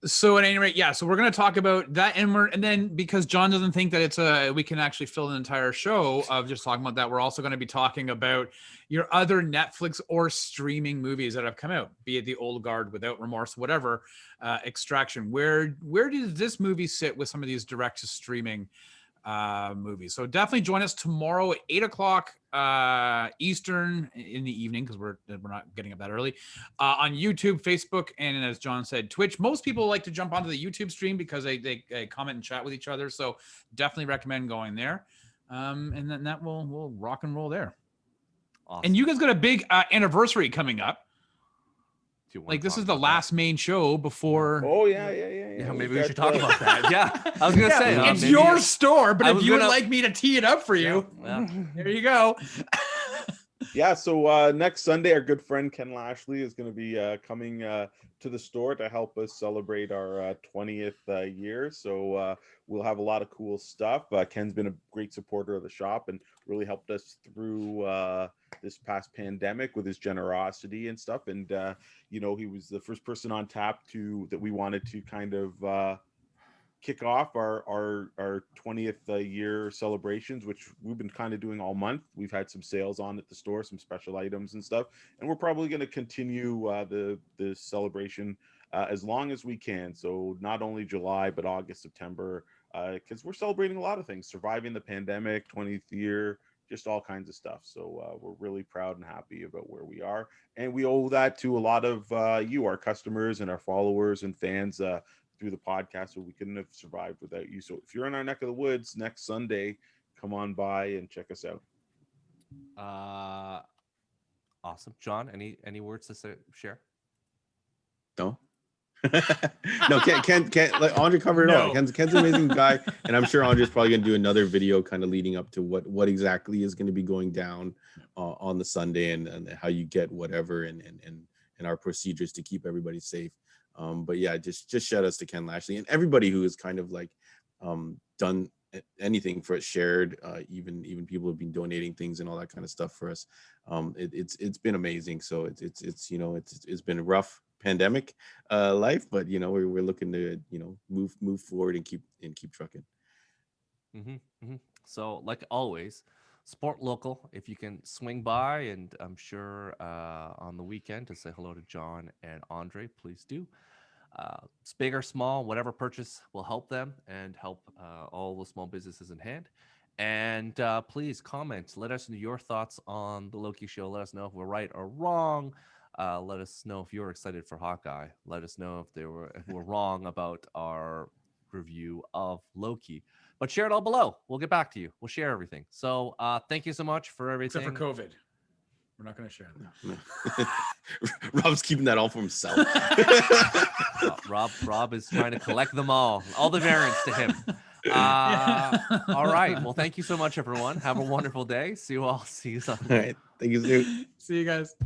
So at any rate, yeah, so we're going to talk about that, and then because John doesn't think that we can actually fill an entire show of just talking about that, we're also going to be talking about your other Netflix or streaming movies that have come out, be it The Old Guard, Without Remorse, whatever, Extraction. Where does this movie sit with some of these direct to streaming movies? So definitely join us tomorrow at 8:00 Eastern in the evening, because we're not getting up that early, on YouTube, Facebook, and as John said, Twitch. Most people like to jump onto the YouTube stream because they comment and chat with each other, so definitely recommend going there, and then that will rock and roll there. Awesome. And you guys got a big anniversary coming up. Like, this is the last main show before. Oh yeah. Yeah, maybe we should talk about that. Yeah, I was gonna say it's maybe your store, but I if was you would gonna- like me to tee it up for you, Yeah. there you go. Yeah, so next Sunday, our good friend Ken Lashley is going to be coming to the store to help us celebrate our 20th year. So we'll have a lot of cool stuff. Ken's been a great supporter of the shop and really helped us through this past pandemic with his generosity and stuff. And you know, he was the first person on tap that we wanted to kind of kick off our 20th year celebrations, which we've been kind of doing all month. We've had some sales on at the store, some special items and stuff, and we're probably going to continue the celebration as long as we can. So not only July, but August, September, because we're celebrating a lot of things, surviving the pandemic, 20th year, just all kinds of stuff. So we're really proud and happy about where we are, and we owe that to a lot of you, our customers and our followers and fans through the podcast. So we couldn't have survived without you. So if you're in our neck of the woods next Sunday, come on by and check us out. Awesome. John, any words to share? No. No, Ken, like Andre covered it all. Ken's an amazing guy, and I'm sure Andre's probably gonna do another video kind of leading up to what exactly is going to be going down on the Sunday, and how you get whatever, and our procedures to keep everybody safe. But yeah, just shout outs to Ken Lashley and everybody who has kind of like done anything for it, shared, even people have been donating things and all that kind of stuff for us. It's been amazing. So it's you know, it's been a rough pandemic life, but you know, we're looking to, you know, move forward and keep trucking. So like always, support local if you can swing by, and I'm sure on the weekend to say hello to John and Andre, please do. It's big or small, whatever purchase will help them and help all the small businesses in hand. And please comment, let us know your thoughts on the Loki show. Let us know if we're right or wrong. Let us know if you're excited for Hawkeye. Let us know if we're wrong about our review of Loki. But share it all below. We'll get back to you. We'll share everything. So thank you so much for everything. Except for COVID. We're not going to share that. Rob's keeping that all for himself. Rob is trying to collect them all the variants to him. All right. Well, thank you so much, everyone. Have a wonderful day. See you all. See you Sunday. All right. Thank you, Stu. See you guys.